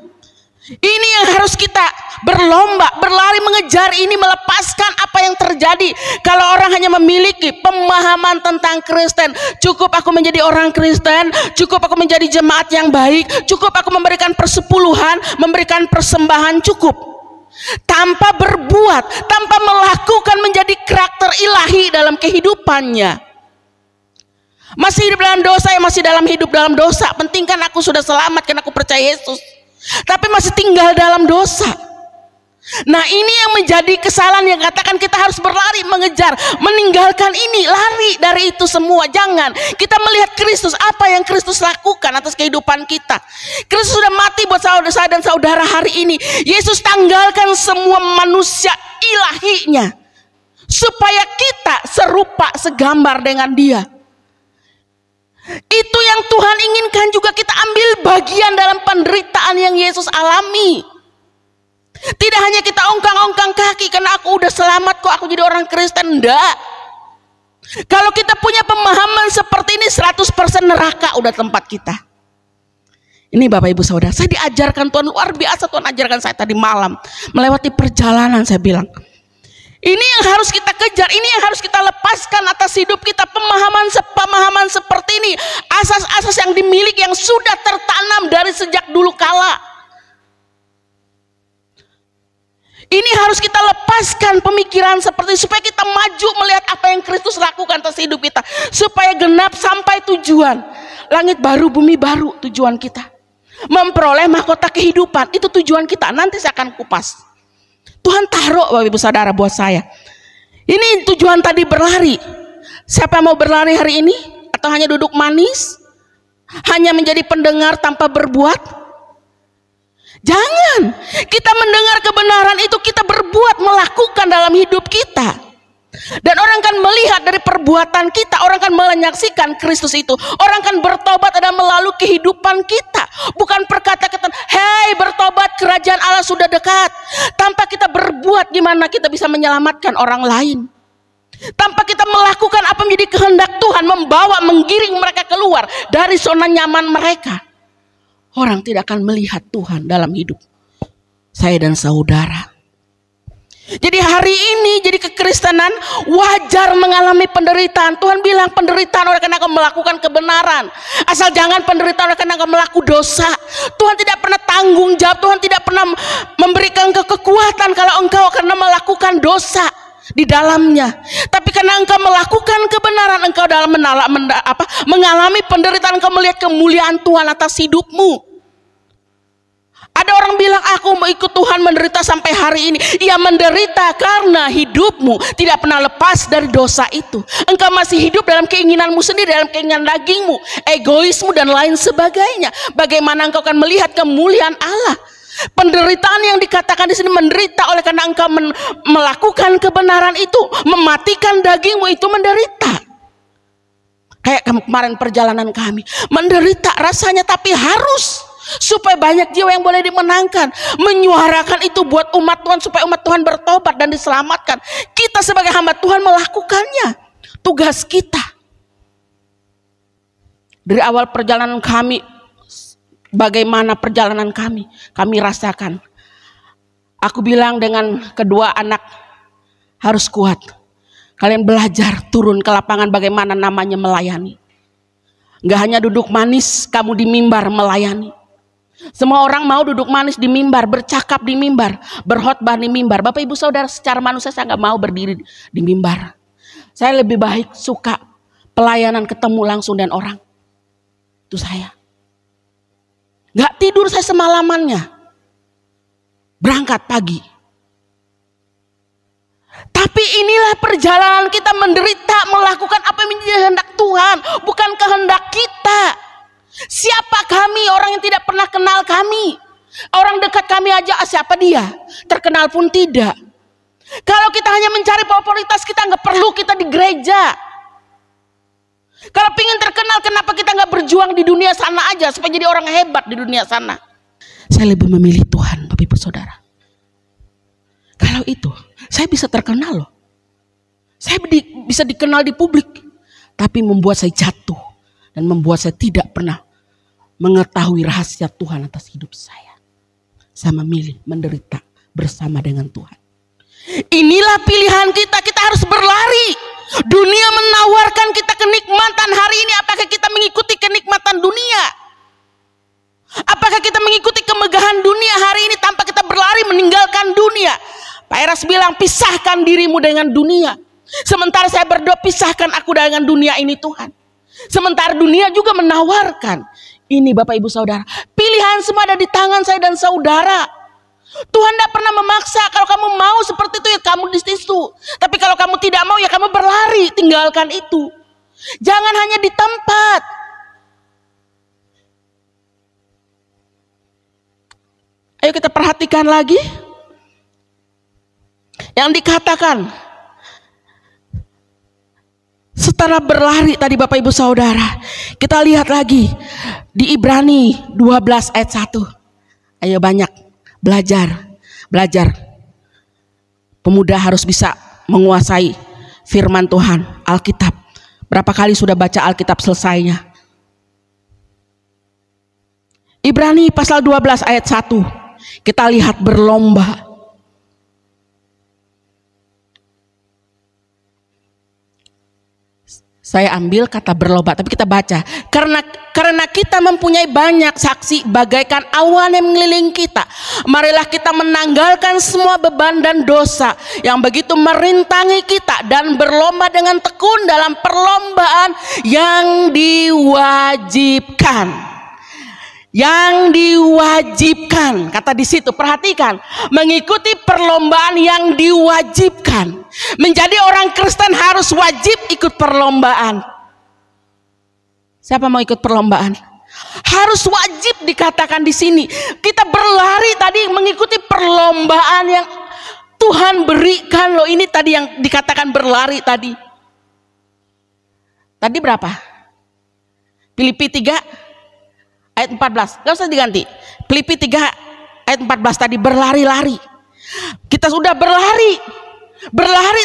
Ini yang harus kita berlomba, berlari mengejar ini, melepaskan apa yang terjadi. Kalau orang hanya memiliki pemahaman tentang Kristen, cukup aku menjadi orang Kristen, cukup aku menjadi jemaat yang baik, cukup aku memberikan persepuluhan, memberikan persembahan, cukup. Tanpa berbuat, tanpa melakukan menjadi karakter ilahi dalam kehidupannya. Masih hidup dalam dosa, ya masih dalam hidup dalam dosa. Penting kan aku sudah selamat karena aku percaya Yesus. Tapi masih tinggal dalam dosa. Nah, ini yang menjadi kesalahan yang katakan kita harus berlari mengejar, meninggalkan ini, lari dari itu semua. Jangan, kita melihat Kristus, apa yang Kristus lakukan atas kehidupan kita. Kristus sudah mati buat saudara dan saudara hari ini. Yesus tanggalkan semua manusia ilahinya supaya kita serupa, segambar dengan Dia. Itu yang Tuhan inginkan juga, kita ambil bagian dalam penderitaan yang Yesus alami. Tidak hanya kita ongkang-ongkang kaki karena aku udah selamat kok, aku jadi orang Kristen. Enggak. Kalau kita punya pemahaman seperti ini, 100% neraka udah tempat kita. Ini Bapak Ibu Saudara, saya diajarkan Tuhan, luar biasa Tuhan ajarkan saya tadi malam. Melewati perjalanan, saya bilang, ini yang harus kita kejar, ini yang harus kita lepaskan atas hidup kita. Pemahaman seperti ini, asas-asas yang dimiliki, yang sudah tertanam dari sejak dulu kala. Ini harus kita lepaskan pemikiran seperti, supaya kita maju melihat apa yang Kristus lakukan atas hidup kita, supaya genap sampai tujuan. Langit baru, bumi baru, tujuan kita. Memperoleh mahkota kehidupan, itu tujuan kita. Nanti saya akan kupas. Tuhan taruh Bapak Ibu Saudara buat saya. Ini tujuan tadi berlari. Siapa yang mau berlari hari ini? Atau hanya duduk manis? Hanya menjadi pendengar tanpa berbuat? Jangan. Kita mendengar kebenaran itu, kita berbuat, melakukan dalam hidup kita. Dan orang kan melihat dari perbuatan kita, orang kan menyaksikan Kristus itu. Orang kan bertobat dan melalui kehidupan kita. Bukan perkata-kata, hei bertobat, kerajaan Allah sudah dekat. Tanpa kita berbuat, gimana kita bisa menyelamatkan orang lain? Tanpa kita melakukan apa menjadi kehendak Tuhan, membawa, menggiring mereka keluar dari zona nyaman mereka, orang tidak akan melihat Tuhan dalam hidup saya dan saudara. Jadi hari ini, jadi kekristenan wajar mengalami penderitaan. Tuhan bilang penderitaan oleh karena engkau melakukan kebenaran. Asal jangan penderitaan oleh karena engkau melakukan dosa. Tuhan tidak pernah tanggung jawab. Tuhan tidak pernah memberikan kekuatan kalau engkau karena melakukan dosa di dalamnya. Tapi karena engkau melakukan kebenaran, engkau dalam mengalami penderitaan, engkau melihat kemuliaan Tuhan atas hidupmu. Ada orang bilang, aku mau ikut Tuhan menderita sampai hari ini. Ia menderita karena hidupmu tidak pernah lepas dari dosa itu. Engkau masih hidup dalam keinginanmu sendiri, dalam keinginan dagingmu, egoismu dan lain sebagainya. Bagaimana engkau akan melihat kemuliaan Allah? Penderitaan yang dikatakan di sini, menderita oleh karena engkau melakukan kebenaran itu, mematikan dagingmu, itu menderita. Kayak kemarin perjalanan kami, menderita rasanya, tapi harus, supaya banyak jiwa yang boleh dimenangkan. Menyuarakan itu buat umat Tuhan, supaya umat Tuhan bertobat dan diselamatkan. Kita sebagai hamba Tuhan melakukannya, tugas kita. Dari awal perjalanan kami, bagaimana perjalanan kami rasakan. Aku bilang dengan kedua anak, harus kuat. Kalian belajar turun ke lapangan bagaimana namanya melayani. Gak hanya duduk manis kamu di mimbar melayani. Semua orang mau duduk manis di mimbar, bercakap di mimbar, berkhotbah di mimbar. Bapak Ibu Saudara, secara manusia saya nggak mau berdiri di mimbar. Saya lebih baik suka pelayanan, ketemu langsung dengan orang. Itu saya. Nggak tidur saya semalamannya. Berangkat pagi. Tapi inilah perjalanan kita menderita, melakukan apa yang menjadi kehendak Tuhan, bukan kehendak kita. Siapa kami, orang yang tidak pernah kenal kami. Orang dekat kami aja, siapa dia? Terkenal pun tidak. Kalau kita hanya mencari popularitas, kita nggak perlu kita di gereja. Kalau pingin terkenal, kenapa kita nggak berjuang di dunia sana aja, supaya jadi orang hebat di dunia sana? Saya lebih memilih Tuhan, Bapak Ibu Saudara. Kalau itu, saya bisa terkenal loh. Saya bisa dikenal di publik, tapi membuat saya jatuh dan membuat saya tidak pernah mengetahui rahasia Tuhan atas hidup saya. Saya memilih menderita bersama dengan Tuhan. Inilah pilihan kita. Kita harus berlari. Dunia menawarkan kita kenikmatan hari ini. Apakah kita mengikuti kenikmatan dunia? Apakah kita mengikuti kemegahan dunia hari ini tanpa kita berlari meninggalkan dunia? Pak Eras bilang, pisahkan dirimu dengan dunia. Sementara saya berdoa, pisahkan aku dengan dunia ini Tuhan. Sementara dunia juga menawarkan. Ini Bapak Ibu Saudara, pilihan semua ada di tangan saya dan saudara. Tuhan tidak pernah memaksa. Kalau kamu mau seperti itu ya kamu di situ. Tapi kalau kamu tidak mau ya kamu berlari, tinggalkan itu. Jangan hanya di tempat. Ayo kita perhatikan lagi yang dikatakan setelah berlari tadi Bapak Ibu Saudara. Kita lihat lagi di Ibrani 12 ayat 1. Ayo banyak belajar. Pemuda harus bisa menguasai firman Tuhan, Alkitab. Berapa kali sudah baca Alkitab selesainya? Ibrani pasal 12 ayat 1. Kita lihat berlomba. Saya ambil kata berlomba, tapi kita baca. Karena kita mempunyai banyak saksi bagaikan awan yang mengelilingi kita. Marilah kita menanggalkan semua beban dan dosa yang begitu merintangi kita dan berlomba dengan tekun dalam perlombaan yang diwajibkan. Yang diwajibkan, kata di situ, perhatikan, mengikuti perlombaan yang diwajibkan. Menjadi orang Kristen harus wajib ikut perlombaan. Siapa mau ikut perlombaan? Harus wajib dikatakan di sini. Kita berlari tadi mengikuti perlombaan yang Tuhan berikan loh. Ini tadi yang dikatakan berlari tadi. Tadi berapa? Filipi 3 ayat 14, gak usah diganti. Filipi 3 ayat 14 tadi berlari-lari. Kita sudah berlari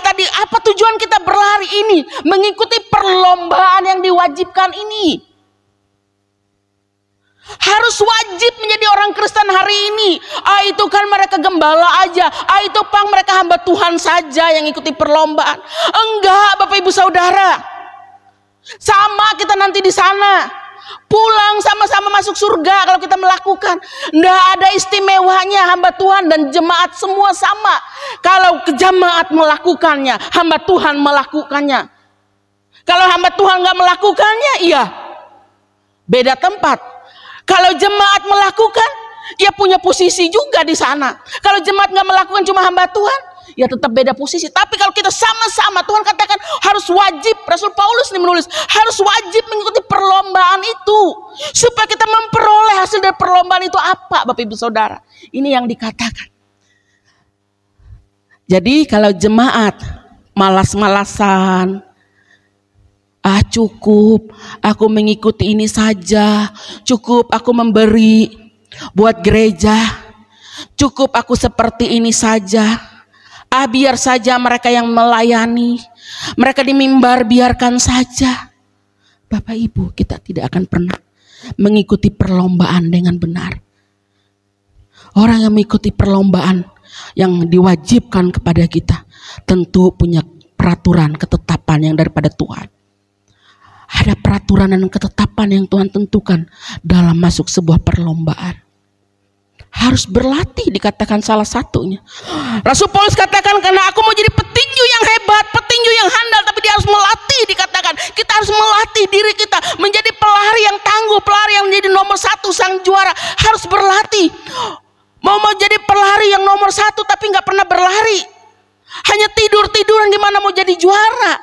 tadi. Apa tujuan kita berlari ini? Mengikuti perlombaan yang diwajibkan ini. Harus wajib menjadi orang Kristen hari ini. Itu kan mereka gembala aja. Itu mereka hamba Tuhan saja yang ikuti perlombaan. Enggak Bapak Ibu Saudara. Sama kita nanti di sana. Pulang sama-sama masuk surga kalau kita melakukan. Nggak ada istimewanya hamba Tuhan dan jemaat semua sama. Kalau jemaat melakukannya, hamba Tuhan melakukannya. Kalau hamba Tuhan nggak melakukannya, iya beda tempat. Kalau jemaat melakukan, ya punya posisi juga di sana. Kalau jemaat nggak melakukan cuma hamba Tuhan, ya tetap beda posisi. Tapi kalau kita sama-sama, Tuhan katakan harus wajib. Rasul Paulus ini menulis harus wajib mengikuti perlombaan itu supaya kita memperoleh hasil dari perlombaan itu apa, Bapak Ibu Saudara? Ini yang dikatakan. Jadi kalau jemaat malas-malasan, cukup aku mengikuti ini saja, cukup aku memberi buat gereja, cukup aku seperti ini saja. Biar saja mereka yang melayani, mereka di mimbar biarkan saja. Bapak Ibu, kita tidak akan pernah mengikuti perlombaan dengan benar. Orang yang mengikuti perlombaan yang diwajibkan kepada kita tentu punya peraturan, ketetapan yang daripada Tuhan. Ada peraturan dan ketetapan yang Tuhan tentukan dalam masuk sebuah perlombaan. Harus berlatih dikatakan salah satunya. Rasul Paulus katakan karena aku mau jadi petinju yang hebat, petinju yang handal, tapi dia harus melatih dikatakan. Kita harus melatih diri kita menjadi pelari yang tangguh, pelari yang menjadi nomor 1 sang juara. Harus berlatih. Mau jadi pelari yang nomor 1 tapi nggak pernah berlari. Hanya tidur-tiduran gimana mau jadi juara.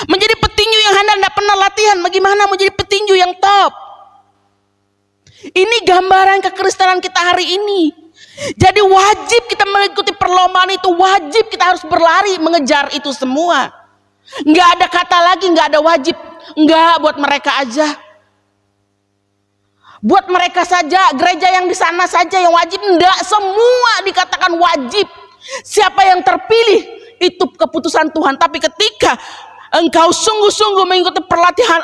Menjadi petinju yang handal nggak pernah latihan, bagaimana mau jadi petinju yang top. Ini gambaran kekristenan kita hari ini. Jadi wajib kita mengikuti perlombaan itu. Wajib kita harus berlari mengejar itu semua. Nggak ada kata lagi, nggak ada wajib. Nggak buat mereka aja. Buat mereka saja, gereja yang di sana saja yang wajib. Nggak, semua dikatakan wajib. Siapa yang terpilih itu keputusan Tuhan. Tapi ketika engkau sungguh-sungguh mengikuti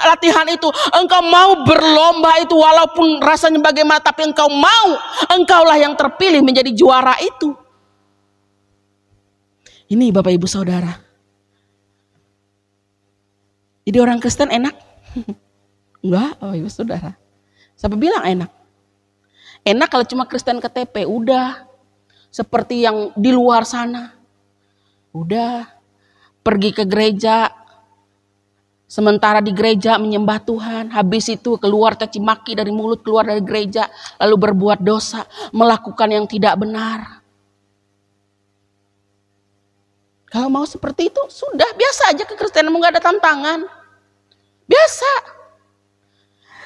latihan itu, engkau mau berlomba itu walaupun rasanya bagaimana, tapi engkau mau, engkaulah yang terpilih menjadi juara itu. Ini Bapak Ibu Saudara. Jadi orang Kristen enak? Enggak, Bapak Ibu Saudara. Siapa bilang enak? Enak kalau cuma Kristen KTP, udah seperti yang di luar sana. Udah pergi ke gereja, sementara di gereja menyembah Tuhan, habis itu keluar caci maki dari mulut, keluar dari gereja, lalu berbuat dosa, melakukan yang tidak benar. Kalau mau seperti itu, sudah biasa aja kekristenanmu, gak ada tantangan. Biasa.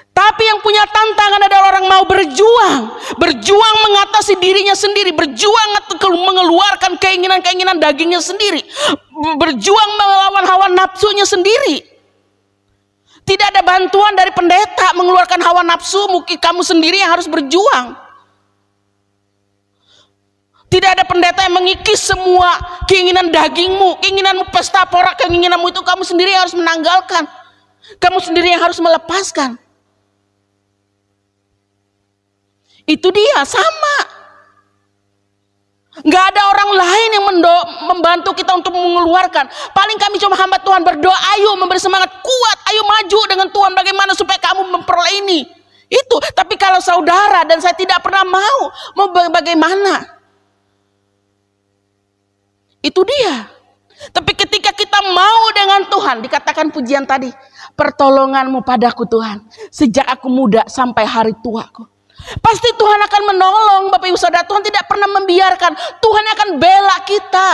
Tapi yang punya tantangan adalah orang mau berjuang. Berjuang mengatasi dirinya sendiri. Berjuang mengeluarkan keinginan-keinginan dagingnya sendiri. Berjuang melawan hawa nafsunya sendiri. Tidak ada bantuan dari pendeta mengeluarkan hawa nafsu, mungkin kamu sendiri yang harus berjuang. Tidak ada pendeta yang mengikis semua keinginan dagingmu, keinginanmu pesta pora, keinginanmu itu kamu sendiri yang harus menanggalkan. Kamu sendiri yang harus melepaskan. Itu dia, sama. Gak ada orang lain yang membantu kita untuk mengeluarkan. Paling kami cuma hamba Tuhan berdoa, ayo memberi semangat, kuat, ayo maju dengan Tuhan, bagaimana supaya kamu memperoleh ini. Itu, tapi kalau saudara dan saya tidak pernah mau bagaimana? Itu dia. Tapi ketika kita mau dengan Tuhan, dikatakan pujian tadi, pertolonganmu padaku Tuhan, sejak aku muda sampai hari tuaku. Pasti Tuhan akan menolong Bapak Ibu Saudara. Tuhan tidak pernah membiarkan, Tuhan akan bela kita.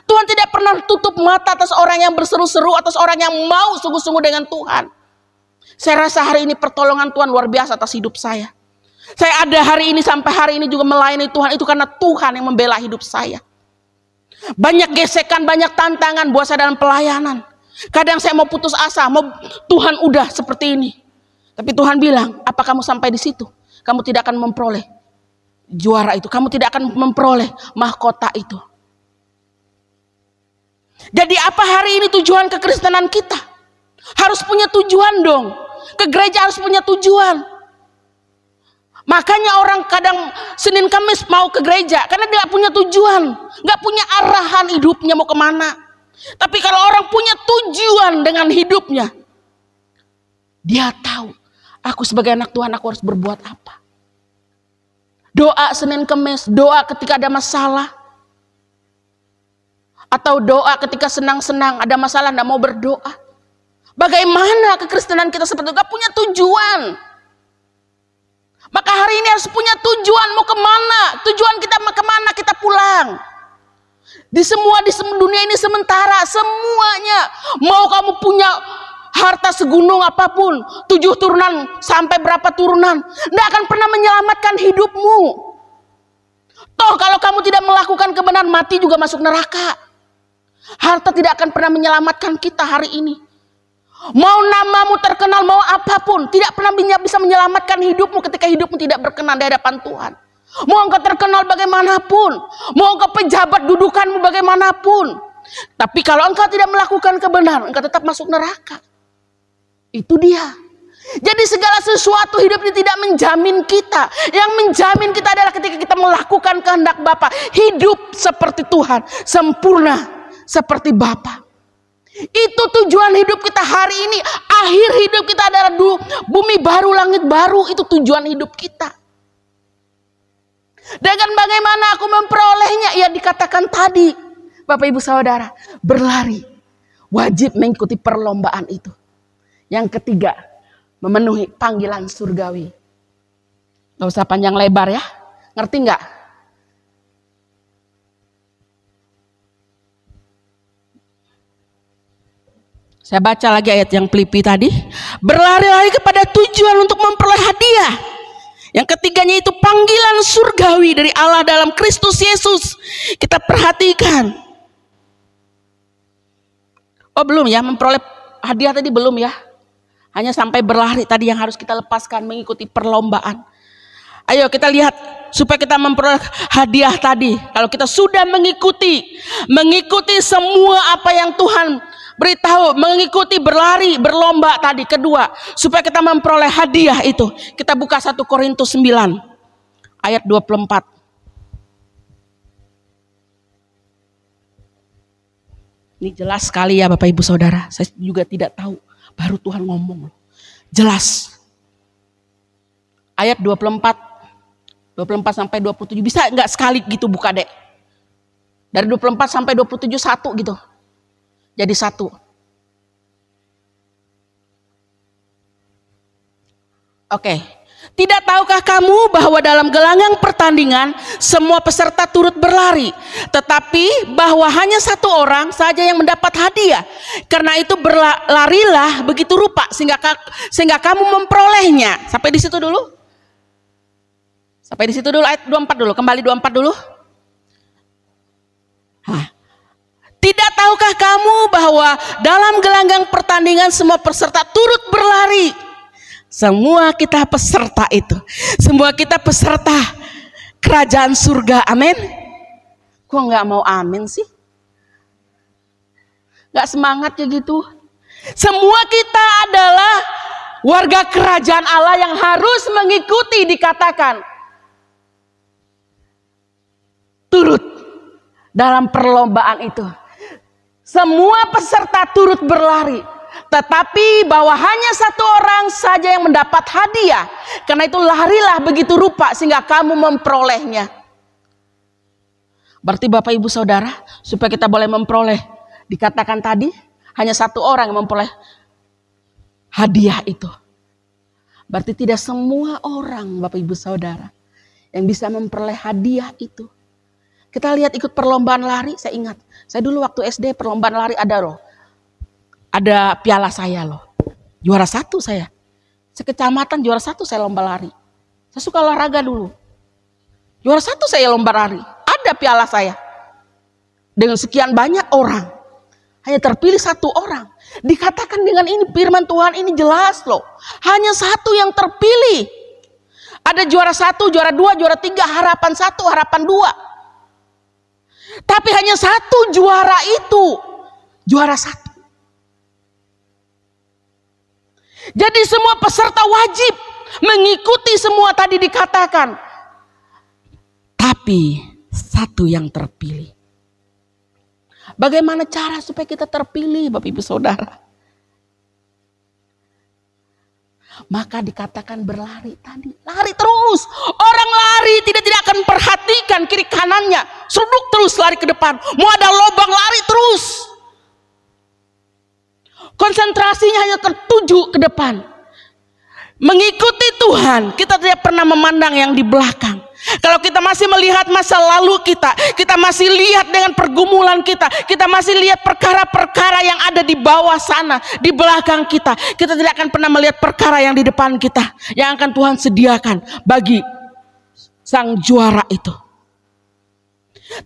Tuhan tidak pernah tutup mata atas orang yang berseru-seru, atas orang yang mau sungguh-sungguh dengan Tuhan. Saya rasa hari ini pertolongan Tuhan luar biasa atas hidup saya. Saya ada hari ini sampai hari ini juga melayani Tuhan, itu karena Tuhan yang membela hidup saya. Banyak gesekan, banyak tantangan buat saya dalam pelayanan. Kadang saya mau putus asa, mau Tuhan udah seperti ini. Tapi Tuhan bilang, apa kamu sampai di situ? Kamu tidak akan memperoleh juara itu. Kamu tidak akan memperoleh mahkota itu. Jadi apa hari ini tujuan kekristenan kita? Harus punya tujuan dong. Ke gereja harus punya tujuan. Makanya orang kadang Senin Kamis mau ke gereja karena dia gak punya tujuan, gak punya arahan hidupnya mau kemana. Tapi kalau orang punya tujuan dengan hidupnya, dia tahu, aku sebagai anak Tuhan aku harus berbuat apa. Doa Senin Kamis, doa ketika ada masalah, atau doa ketika senang-senang ada masalah gak mau berdoa. Bagaimana kekristenan kita seperti itu? Gak punya tujuan. Maka hari ini harus punya tujuan, mau kemana? Tujuan kita mau kemana? Kita pulang. Di dunia ini sementara, semuanya. Mau kamu punya harta segunung apapun, 7 turunan sampai berapa turunan, tidak akan pernah menyelamatkan hidupmu. Toh kalau kamu tidak melakukan kebenaran, mati juga masuk neraka. Harta tidak akan pernah menyelamatkan kita hari ini. Mau namamu terkenal, mau apapun, tidak pernah bisa menyelamatkan hidupmu ketika hidupmu tidak berkenan di hadapan Tuhan. Mau engkau terkenal bagaimanapun, mau engkau pejabat dudukanmu bagaimanapun, tapi kalau engkau tidak melakukan kebenaran, engkau tetap masuk neraka. Itu dia. Jadi segala sesuatu hidup ini tidak menjamin kita. Yang menjamin kita adalah ketika kita melakukan kehendak Bapa, hidup seperti Tuhan, sempurna seperti Bapa. Itu tujuan hidup kita hari ini. Akhir hidup kita adalah bumi baru, langit baru. Itu tujuan hidup kita. Dengan bagaimana aku memperolehnya? Ya dikatakan tadi, Bapak Ibu Saudara, berlari. Wajib mengikuti perlombaan itu. Yang ketiga, memenuhi panggilan surgawi. Gak usah panjang lebar ya. Ngerti gak? Saya baca lagi ayat yang Filipi tadi. Berlari-lari kepada tujuan untuk memperoleh hadiah. Yang ketiganya itu panggilan surgawi dari Allah dalam Kristus Yesus. Kita perhatikan. Oh belum ya, memperoleh hadiah tadi belum ya. Hanya sampai berlari tadi yang harus kita lepaskan, mengikuti perlombaan. Ayo kita lihat supaya kita memperoleh hadiah tadi. Kalau kita sudah mengikuti semua apa yang Tuhan beritahu, mengikuti, berlari, berlomba tadi. Kedua, supaya kita memperoleh hadiah itu. Kita buka 1 Korintus 9 ayat 24. Ini jelas sekali ya Bapak Ibu Saudara. Saya juga tidak tahu, baru Tuhan ngomong loh. Jelas. Ayat 24 sampai 27. Bisa enggak sekali gitu buka, Dek? Dari 24 sampai 27 satu gitu. Jadi satu. Oke. Tidak tahukah kamu bahwa dalam gelanggang pertandingan semua peserta turut berlari, tetapi bahwa hanya satu orang saja yang mendapat hadiah. Karena itu berlarilah begitu rupa sehingga kamu memperolehnya. Sampai di situ dulu. Sampai di situ dulu, ayat 24 dulu. Kembali 24 dulu. Tidak tahukah kamu bahwa dalam gelanggang pertandingan semua peserta turut berlari? Semua kita peserta itu. Semua kita peserta kerajaan surga. Amin. Kok nggak mau amin sih? Nggak semangat ya gitu. Semua kita adalah warga kerajaan Allah yang harus mengikuti, dikatakan turut dalam perlombaan itu. Semua peserta turut berlari, tetapi bahwa hanya satu orang saja yang mendapat hadiah. Karena itu larilah begitu rupa sehingga kamu memperolehnya. Berarti Bapak Ibu Saudara, supaya kita boleh memperoleh, dikatakan tadi hanya satu orang yang memperoleh hadiah itu. Berarti tidak semua orang Bapak Ibu Saudara yang bisa memperoleh hadiah itu. Kita lihat ikut perlombaan lari, saya ingat. Saya dulu waktu SD perlombaan lari ada loh. Ada piala saya loh. Juara 1 saya. Sekecamatan juara 1 saya lomba lari. Saya suka olahraga dulu. Juara 1 saya lomba lari. Ada piala saya. Dengan sekian banyak orang. Hanya terpilih satu orang. Dikatakan dengan ini firman Tuhan ini jelas loh. Hanya satu yang terpilih. Ada juara 1, juara 2, juara 3, harapan 1, harapan 2. Tapi hanya satu juara itu. Juara 1. Jadi semua peserta wajib mengikuti semua tadi dikatakan. Tapi satu yang terpilih. Bagaimana cara supaya kita terpilih Bapak Ibu Saudara? Maka dikatakan berlari tadi. Lari terus. Orang lari tidak akan perhatikan kiri kanannya. Seruduk terus lari ke depan. Mau ada lubang lari terus. Konsentrasinya hanya tertuju ke depan. Mengikuti Tuhan, kita tidak pernah memandang yang di belakang. Kalau kita masih melihat masa lalu kita masih lihat dengan pergumulan kita masih lihat perkara-perkara yang ada di bawah sana, di belakang kita tidak akan pernah melihat perkara yang di depan kita, yang akan Tuhan sediakan bagi sang juara itu.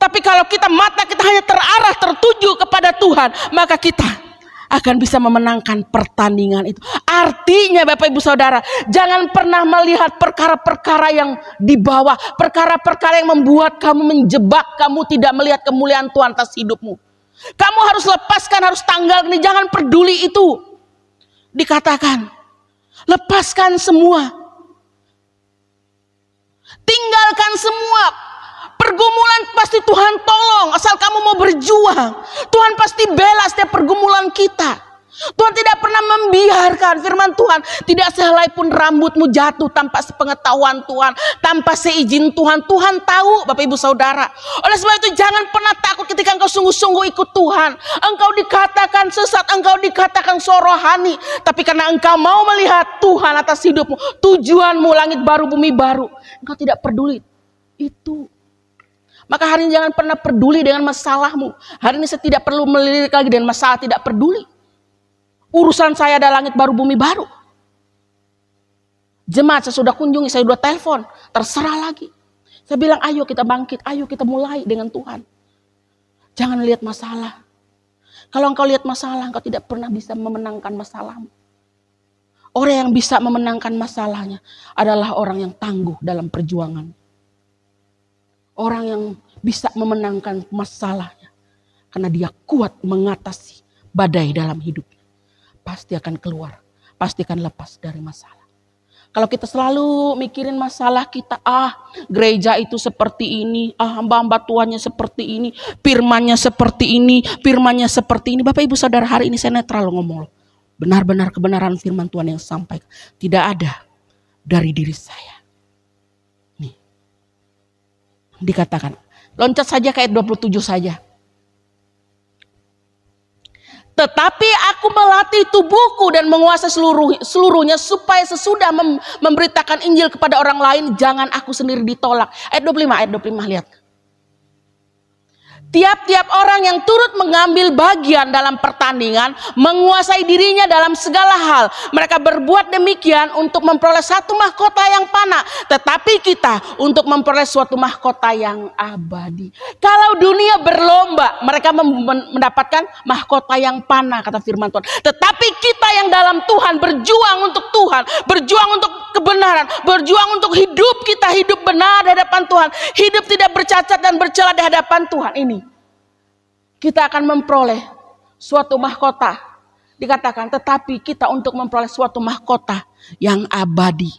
Tapi kalau mata kita hanya terarah, tertuju kepada Tuhan, maka kita akan bisa memenangkan pertandingan itu. Artinya Bapak Ibu Saudara, jangan pernah melihat perkara-perkara yang di bawah, perkara-perkara yang membuat kamu menjebak, kamu tidak melihat kemuliaan Tuhan atas hidupmu. Kamu harus lepaskan, harus tanggal ini, jangan peduli itu. Dikatakan, lepaskan semua. Tinggalkan semua. Pergumulan pasti Tuhan tolong, asal kamu mau berjuang. Tuhan pasti bela setiap pergumulan kita. Tuhan tidak pernah membiarkan, firman Tuhan, tidak sehelai pun rambutmu jatuh tanpa sepengetahuan Tuhan, tanpa seizin Tuhan. Tuhan tahu Bapak Ibu Saudara. Oleh sebab itu jangan pernah takut ketika engkau sungguh-sungguh ikut Tuhan. Engkau dikatakan sesat, engkau dikatakan sorohani, tapi karena engkau mau melihat Tuhan atas hidupmu, tujuanmu langit baru bumi baru, engkau tidak peduli itu. Maka hari ini jangan pernah peduli dengan masalahmu. Hari ini saya tidak perlu melirik lagi dengan masalah, tidak peduli. Urusan saya ada langit baru bumi baru. Jemaat saya sudah kunjungi, saya sudah telepon, terserah lagi. Saya bilang ayo kita bangkit, ayo kita mulai dengan Tuhan. Jangan lihat masalah. Kalau engkau lihat masalah, engkau tidak pernah bisa memenangkan masalahmu. Orang yang bisa memenangkan masalahnya adalah orang yang tangguh dalam perjuangan. Orang yang bisa memenangkan masalahnya karena dia kuat mengatasi badai dalam hidupnya, pasti akan keluar, pasti akan lepas dari masalah. Kalau kita selalu mikirin masalah kita, gereja itu seperti ini, hamba-hamba Tuhannya seperti ini, firmannya seperti ini, firmannya seperti ini. Bapak Ibu Saudara, hari ini saya netral ngomong loh. Benar-benar kebenaran firman Tuhan yang sampaikan tidak ada dari diri saya. Nih. Dikatakan, loncat saja ke ayat 27 saja. Tetapi aku melatih tubuhku dan menguasai seluruhnya supaya sesudah memberitakan Injil kepada orang lain, jangan aku sendiri ditolak. Ayat 25 lihat. Tiap-tiap orang yang turut mengambil bagian dalam pertandingan menguasai dirinya dalam segala hal. Mereka berbuat demikian untuk memperoleh satu mahkota yang panah, tetapi kita untuk memperoleh suatu mahkota yang abadi. Kalau dunia berlomba, mereka mendapatkan mahkota yang panah, kata firman Tuhan. Tetapi kita yang dalam Tuhan berjuang untuk Tuhan, berjuang untuk kebenaran, berjuang untuk hidup kita hidup benar di hadapan Tuhan, hidup tidak bercacat dan bercela di hadapan Tuhan ini. Kita akan memperoleh suatu mahkota. Dikatakan, tetapi kita untuk memperoleh suatu mahkota yang abadi.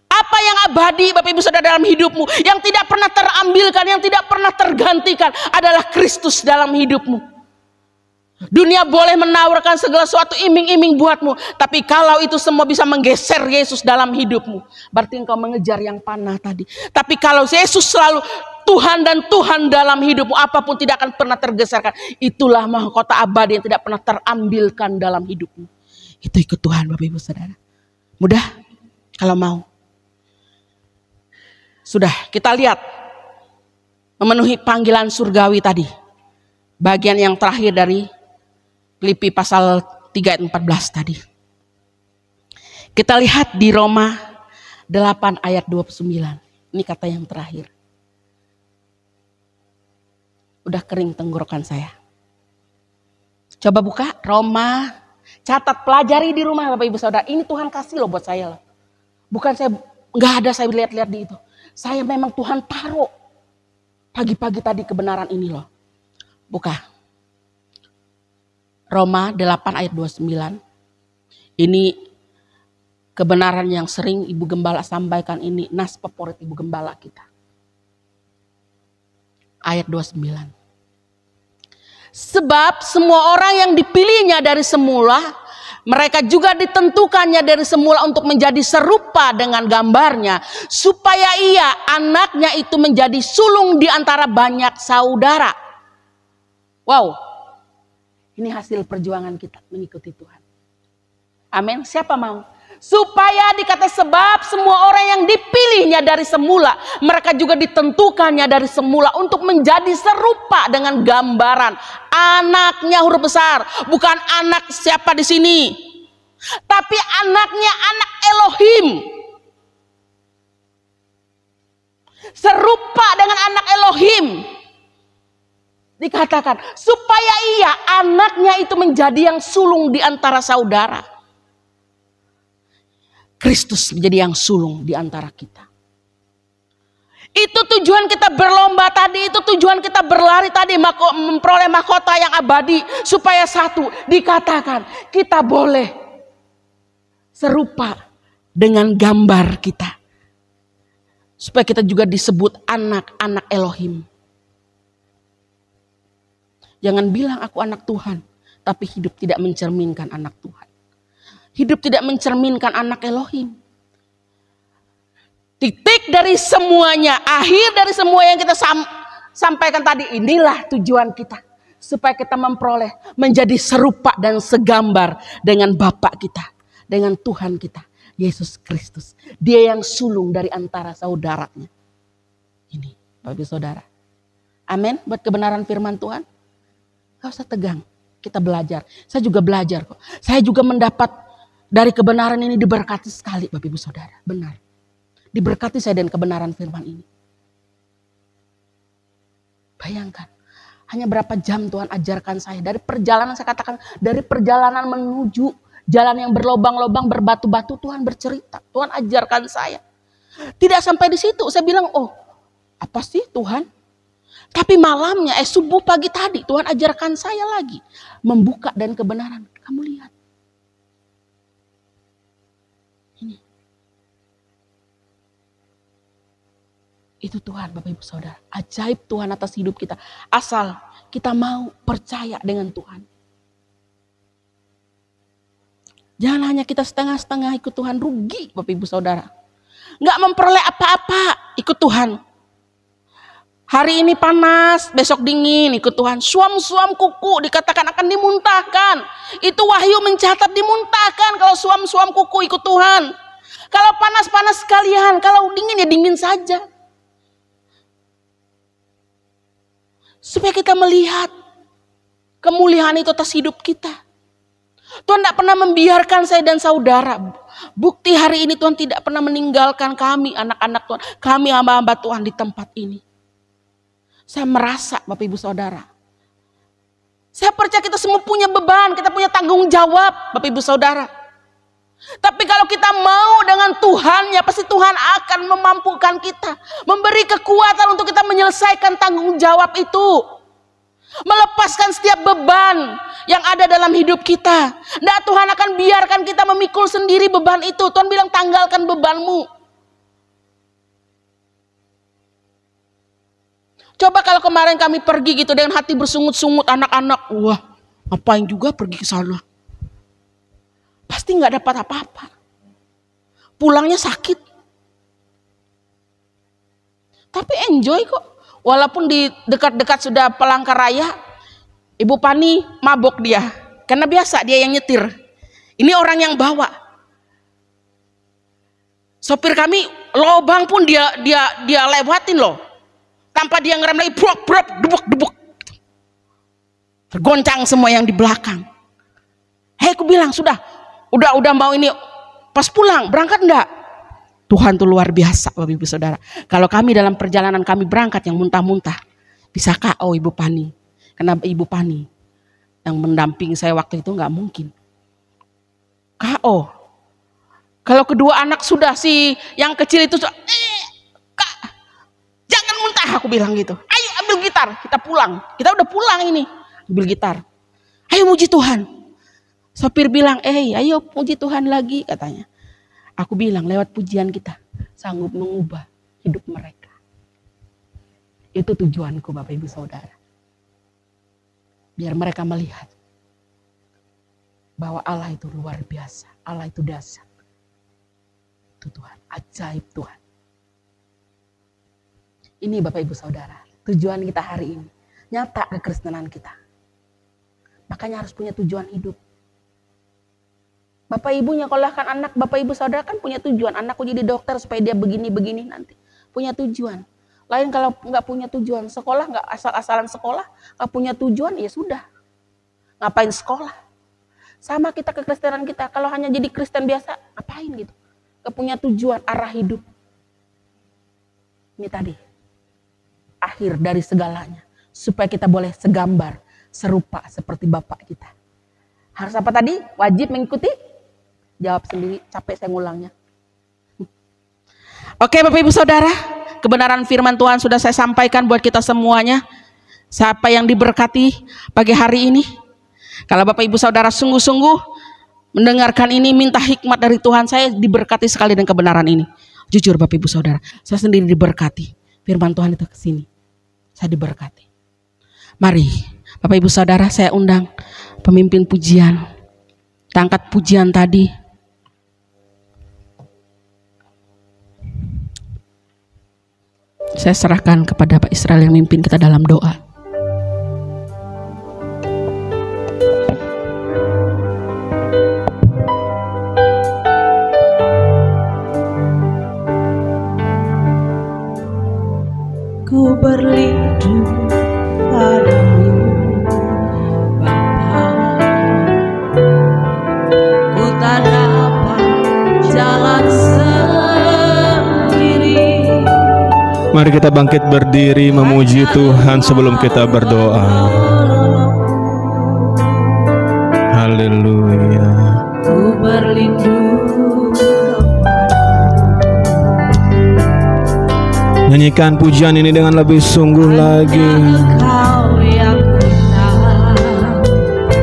Apa yang abadi Bapak Ibu Saudara dalam hidupmu? Yang tidak pernah terambilkan, yang tidak pernah tergantikan adalah Kristus dalam hidupmu. Dunia boleh menawarkan segala sesuatu iming-iming buatmu, tapi kalau itu semua bisa menggeser Yesus dalam hidupmu, berarti engkau mengejar yang panah tadi. Tapi kalau Yesus selalu Tuhan dan Tuhan dalam hidupmu, apapun tidak akan pernah tergeserkan. Itulah mahkota abadi yang tidak pernah terambilkan dalam hidupmu. Itu ikut Tuhan Bapak Ibu Saudara. Mudah kalau mau. Sudah kita lihat memenuhi panggilan surgawi tadi. Bagian yang terakhir dari Filipi pasal 3 ayat 14 tadi. Kita lihat di Roma 8 ayat 29. Ini kata yang terakhir. Udah kering tenggorokan saya. Coba buka Roma, catat, pelajari di rumah Bapak Ibu Saudara. Ini Tuhan kasih loh buat saya loh. Bukan saya, nggak ada saya lihat-lihat di itu. Saya memang Tuhan taruh pagi-pagi tadi kebenaran ini loh. Buka. Roma 8 ayat 29. Ini kebenaran yang sering Ibu Gembala sampaikan, ini nas favorit Ibu Gembala kita. Ayat 29. Sebab semua orang yang dipilihnya dari semula, mereka juga ditentukannya dari semula untuk menjadi serupa dengan gambarnya, supaya ia, anaknya itu menjadi sulung di antara banyak saudara. Wow, ini hasil perjuangan kita mengikuti Tuhan. Amin. Siapa mau? Supaya dikata sebab semua orang yang dipilihnya dari semula, mereka juga ditentukannya dari semula untuk menjadi serupa dengan gambaran anaknya, huruf besar. Bukan anak siapa di sini, tapi anaknya, anak Elohim. Serupa dengan anak Elohim. Dikatakan supaya ia, anaknya itu menjadi yang sulung di antara saudara. Kristus menjadi yang sulung di antara kita. Itu tujuan kita berlomba tadi, itu tujuan kita berlari tadi, memperoleh mahkota yang abadi. Supaya satu, dikatakan kita boleh serupa dengan gambar kita. Supaya kita juga disebut anak-anak Elohim. Jangan bilang aku anak Tuhan, tapi hidup tidak mencerminkan anak Tuhan. Hidup tidak mencerminkan anak Elohim. Titik dari semuanya, akhir dari semua yang kita sampaikan tadi, inilah tujuan kita. Supaya kita memperoleh, menjadi serupa dan segambar dengan Bapa kita, dengan Tuhan kita, Yesus Kristus. Dia yang sulung dari antara saudaranya. Ini Bapak Saudara. Amin, buat kebenaran firman Tuhan. Gak usah tegang, kita belajar. Saya juga belajar kok. Saya juga mendapat dari kebenaran ini, diberkati sekali Bapak Ibu Saudara. Benar. Diberkati saya dengan kebenaran firman ini. Bayangkan. Hanya berapa jam Tuhan ajarkan saya. Dari perjalanan, saya katakan, dari perjalanan menuju jalan yang berlobang-lobang, berbatu-batu, Tuhan bercerita. Tuhan ajarkan saya. Tidak sampai di situ. Saya bilang, oh apa sih Tuhan? Tapi malamnya, subuh pagi tadi Tuhan ajarkan saya lagi membuka dan kebenaran. Kamu lihat. Ini. Itu Tuhan Bapak Ibu Saudara. Ajaib Tuhan atas hidup kita. Asal kita mau percaya dengan Tuhan. Jangan hanya kita setengah-setengah ikut Tuhan, rugi Bapak Ibu Saudara. Nggak memperoleh apa-apa ikut Tuhan. Hari ini panas, besok dingin, ikut Tuhan. Suam-suam kuku dikatakan akan dimuntahkan. Itu Wahyu mencatat dimuntahkan kalau suam-suam kuku ikut Tuhan. Kalau panas-panas sekalian, kalau dingin ya dingin saja. Supaya kita melihat kemuliaan itu atas hidup kita. Tuhan tidak pernah membiarkan saya dan saudara. Bukti hari ini Tuhan tidak pernah meninggalkan kami, anak-anak Tuhan. Kami hamba-hamba Tuhan di tempat ini. Saya merasa Bapak Ibu Saudara. Saya percaya kita semua punya beban, kita punya tanggung jawab Bapak Ibu Saudara. Tapi kalau kita mau dengan Tuhan, ya pasti Tuhan akan memampukan kita. Memberi kekuatan untuk kita menyelesaikan tanggung jawab itu. Melepaskan setiap beban yang ada dalam hidup kita. Nah, Tuhan akan biarkan kita memikul sendiri beban itu. Tuhan bilang tanggalkan bebanmu. Coba kalau kemarin kami pergi gitu dengan hati bersungut-sungut anak-anak. Wah, ngapain juga pergi ke sana? Pasti nggak dapat apa-apa. Pulangnya sakit. Tapi enjoy kok. Walaupun di dekat-dekat sudah Palangka Raya, Ibu Pani mabok dia. Karena biasa dia yang nyetir. Ini orang yang bawa. Sopir kami lobang pun dia lewatin loh. Tanpa dia ngerem lagi, brok, debuk. Tergoncang semua yang di belakang. Hei, aku bilang udah mau ini, pas pulang berangkat enggak? Tuhan tuh luar biasa Bapak Ibu Saudara. Kalau kami dalam perjalanan kami berangkat yang muntah-muntah, bisa KO Ibu Pani. Karena Ibu Pani yang mendampingi saya waktu itu nggak mungkin. KO. Kalau kedua anak sudah, si yang kecil itu Kak, jangan muntah, aku bilang gitu. Ayo ambil gitar, kita pulang. Kita udah pulang ini, ambil gitar. Ayo muji Tuhan. Sopir bilang, ayo puji Tuhan lagi katanya. Aku bilang lewat pujian kita sanggup mengubah hidup mereka. Itu tujuanku Bapak Ibu Saudara. Biar mereka melihat bahwa Allah itu luar biasa. Allah itu dahsyat. Itu Tuhan, ajaib Tuhan. Ini Bapak Ibu Saudara, tujuan kita hari ini. Nyata kekristenan kita. Makanya harus punya tujuan hidup. Bapak Ibu nyekolahkan anak, Bapak Ibu Saudara kan punya tujuan. Anakku jadi dokter supaya dia begini-begini nanti. Punya tujuan. Lain kalau nggak punya tujuan, sekolah nggak asal-asalan sekolah, nggak punya tujuan ya sudah. Ngapain sekolah? Sama kita kekristenan kita, kalau hanya jadi Kristen biasa, ngapain gitu? Nggak punya tujuan, arah hidup. Ini tadi, akhir dari segalanya. Supaya kita boleh segambar, serupa seperti Bapak kita. Harus apa tadi? Wajib mengikuti? Jawab sendiri, capek saya ngulangnya. Oke Bapak Ibu Saudara, kebenaran firman Tuhan sudah saya sampaikan buat kita semuanya. Siapa yang diberkati pagi hari ini? Kalau Bapak Ibu Saudara sungguh-sungguh mendengarkan ini, minta hikmat dari Tuhan, saya diberkati sekali dengan kebenaran ini. Jujur Bapak Ibu Saudara, saya sendiri diberkati. Firman Tuhan itu ke sini. Saya diberkati. Mari Bapak Ibu Saudara, saya undang pemimpin pujian. Kita angkat pujian tadi. Saya serahkan kepada Pak Israel yang mimpin kita dalam doa. Ku berlindung padamu Bapa, ku tak dapat jalan sendiri. Mari kita bangkit berdiri memuji Tuhan sebelum kita berdoa. Haleluya. Ku berlindung Nyanyikan pujian ini dengan lebih sungguh lagi. Engkau yang benar.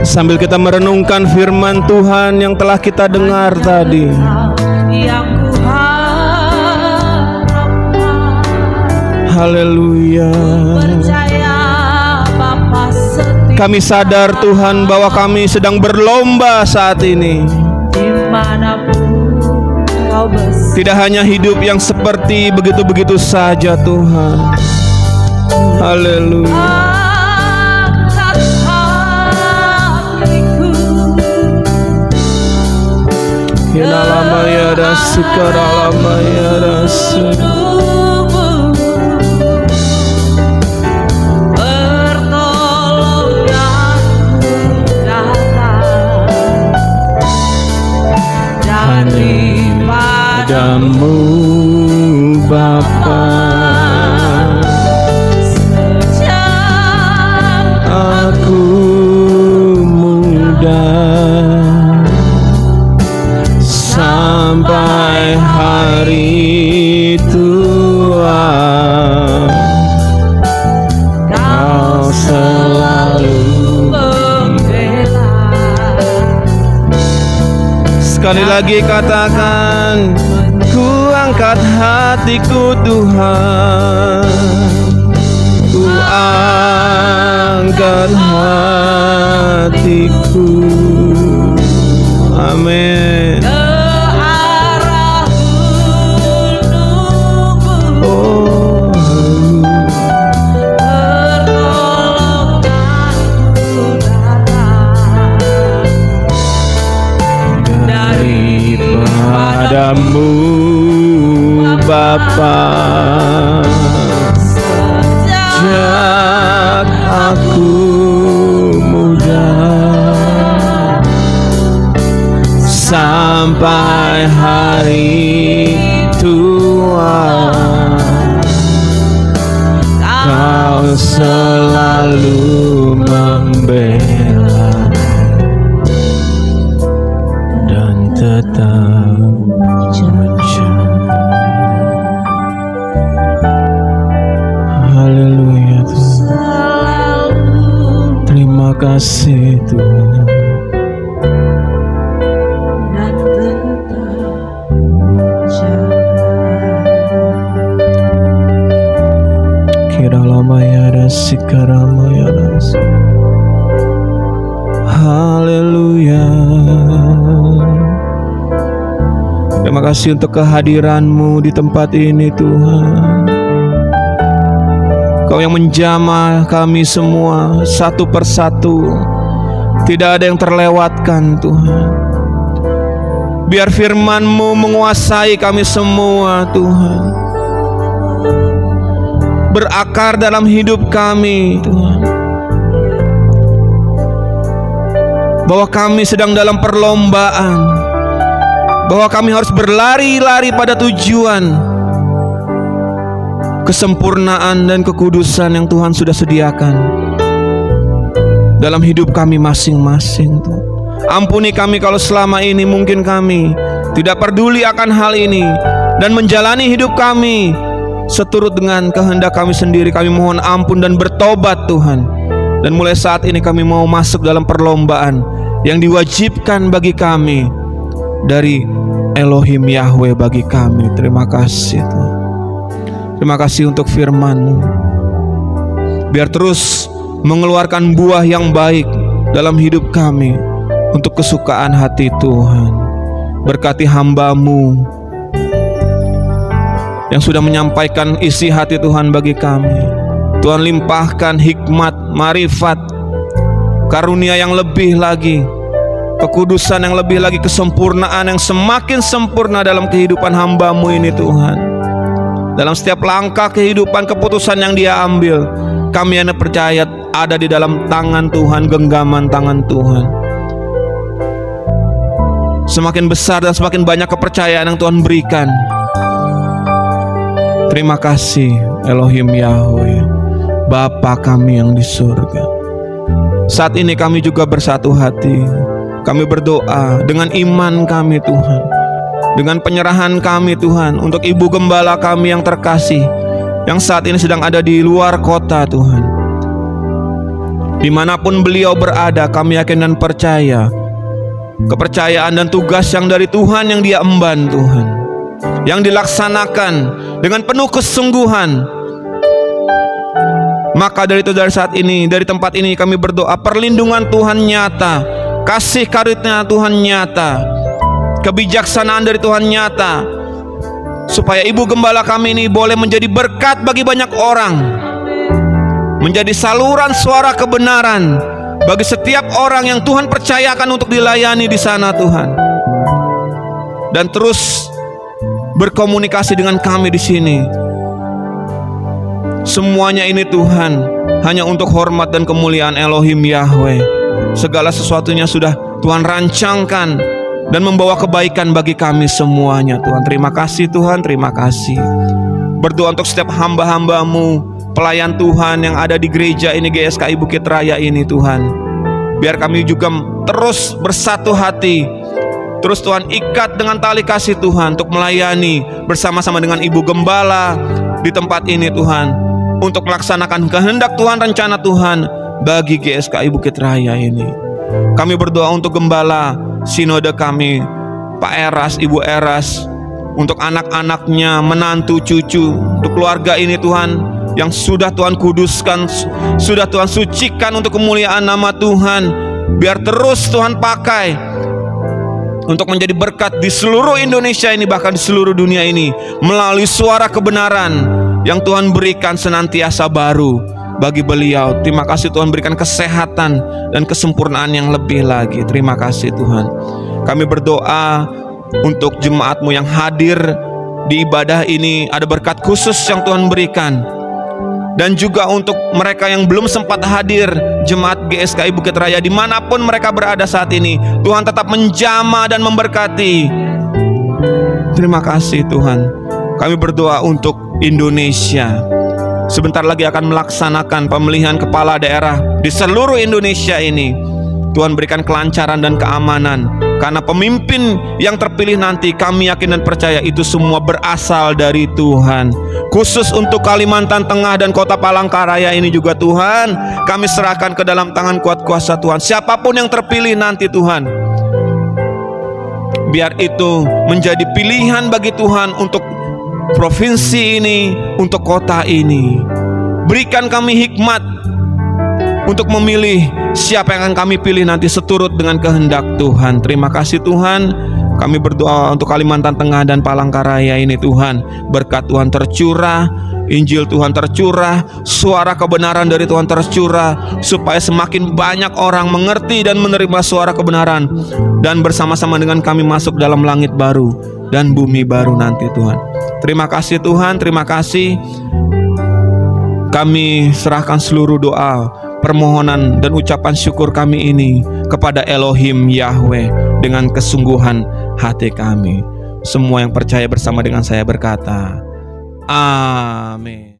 Sambil kita merenungkan firman Tuhan yang telah kita dengar tadi. Yang kuharapkan. Haleluya. Percaya Bapa setia. Kami sadar Tuhan bahwa kami sedang berlomba saat ini. Dimanapun kau bersama. Tidak hanya hidup yang seperti begitu-begitu saja Tuhan. Haleluya. Angkat hatiku. Inalamaya dasikaralamaya dasik. Padamu Bapa, sejak aku muda sampai hari tua, Kau selalu membela. Sekali lagi katakan, ku angkat hatiku Tuhan, ku angkat hatiku. Amin. Ke arah gunungmu, Oh, pertolonganku datang padamu Bapa, sejak aku muda sampai hari tua, Kau selalu membela dan tetap haleluya Tuhan. Terima kasih Tuhan. dan tetap jaga. Kiralamaya dasikaramaya das. Haleluya. Terima kasih untuk kehadiran-Mu di tempat ini Tuhan. Kau yang menjamah kami semua satu persatu. Tidak ada yang terlewatkan Tuhan. Biar firman-Mu menguasai kami semua Tuhan. Berakar dalam hidup kami Tuhan. Bahwa kami sedang dalam perlombaan. Bahwa kami harus berlari-lari pada tujuan kesempurnaan dan kekudusan yang Tuhan sudah sediakan dalam hidup kami masing-masing Tuhan. Ampuni kami kalau selama ini mungkin kami tidak peduli akan hal ini dan menjalani hidup kami seturut dengan kehendak kami sendiri. Kami mohon ampun dan bertobat Tuhan. Dan mulai saat ini kami mau masuk dalam perlombaan yang diwajibkan bagi kami dari Elohim Yahweh bagi kami. Terima kasih Tuhan. Terima kasih untuk firman-Mu. Biar terus mengeluarkan buah yang baik dalam hidup kami untuk kesukaan hati Tuhan. Berkati hamba-Mu yang sudah menyampaikan isi hati Tuhan bagi kami. Tuhan limpahkan hikmat, marifat, karunia yang lebih lagi, kekudusan yang lebih lagi, kesempurnaan yang semakin sempurna dalam kehidupan hamba-Mu ini Tuhan. Dalam setiap langkah kehidupan, keputusan yang Dia ambil, kami yang percaya ada di dalam tangan Tuhan, genggaman tangan Tuhan. Semakin besar dan semakin banyak kepercayaan yang Tuhan berikan. Terima kasih Elohim Yahweh, Bapa kami yang di surga. Saat ini kami juga bersatu hati. Kami berdoa dengan iman kami Tuhan, dengan penyerahan kami Tuhan, untuk Ibu Gembala kami yang terkasih, yang saat ini sedang ada di luar kota Tuhan. Dimanapun beliau berada, kami yakin dan percaya kepercayaan dan tugas yang dari Tuhan yang dia emban Tuhan, yang dilaksanakan dengan penuh kesungguhan. Maka dari itu, dari saat ini, dari tempat ini kami berdoa perlindungan Tuhan nyata, kasih karunia Tuhan nyata, kebijaksanaan dari Tuhan nyata, supaya Ibu Gembala kami ini boleh menjadi berkat bagi banyak orang, menjadi saluran suara kebenaran bagi setiap orang yang Tuhan percayakan untuk dilayani di sana Tuhan. Dan terus berkomunikasi dengan kami di sini. Semuanya ini Tuhan hanya untuk hormat dan kemuliaan Elohim Yahweh. Segala sesuatunya sudah Tuhan rancangkan dan membawa kebaikan bagi kami semuanya Tuhan. Terima kasih Tuhan, terima kasih. Berdoa untuk setiap hamba-hamba-Mu, pelayan Tuhan yang ada di gereja ini, GSKI Bukit Raya ini Tuhan. Biar kami juga terus bersatu hati, terus Tuhan ikat dengan tali kasih Tuhan untuk melayani bersama-sama dengan Ibu Gembala di tempat ini Tuhan, untuk melaksanakan kehendak Tuhan, rencana Tuhan bagi GSKI Bukit Raya ini. Kami berdoa untuk Gembala Sinode kami, Pak Eras, Ibu Eras, untuk anak-anaknya, menantu, cucu, untuk keluarga ini Tuhan, yang sudah Tuhan kuduskan, sudah Tuhan sucikan untuk kemuliaan nama Tuhan. Biar terus Tuhan pakai untuk menjadi berkat di seluruh Indonesia ini, bahkan di seluruh dunia ini, melalui suara kebenaran yang Tuhan berikan senantiasa baru bagi beliau. Terima kasih Tuhan, berikan kesehatan dan kesempurnaan yang lebih lagi. Terima kasih Tuhan. Kami berdoa untuk jemaat-Mu yang hadir di ibadah ini, ada berkat khusus yang Tuhan berikan. Dan juga untuk mereka yang belum sempat hadir, jemaat GSKI Bukit Raya dimanapun mereka berada saat ini, Tuhan tetap menjamah dan memberkati. Terima kasih Tuhan. Kami berdoa untuk Indonesia. Sebentar lagi akan melaksanakan pemilihan kepala daerah di seluruh Indonesia ini. Tuhan berikan kelancaran dan keamanan, karena pemimpin yang terpilih nanti kami yakin dan percaya itu semua berasal dari Tuhan. Khusus untuk Kalimantan Tengah dan kota Palangkaraya ini juga Tuhan, kami serahkan ke dalam tangan kuat kuasa Tuhan. Siapapun yang terpilih nanti Tuhan, biar itu menjadi pilihan bagi Tuhan untuk provinsi ini, untuk kota ini. Berikan kami hikmat untuk memilih siapa yang akan kami pilih nanti seturut dengan kehendak Tuhan. Terima kasih Tuhan. Kami berdoa untuk Kalimantan Tengah dan Palangkaraya ini Tuhan. Berkat Tuhan tercurah, Injil Tuhan tercurah, suara kebenaran dari Tuhan tercurah, supaya semakin banyak orang mengerti dan menerima suara kebenaran, dan bersama-sama dengan kami masuk dalam langit baru dan bumi baru nanti Tuhan. Terima kasih Tuhan, terima kasih. Kami serahkan seluruh doa, permohonan dan ucapan syukur kami ini kepada Elohim Yahweh dengan kesungguhan hati kami. Semua yang percaya bersama dengan saya berkata, amin.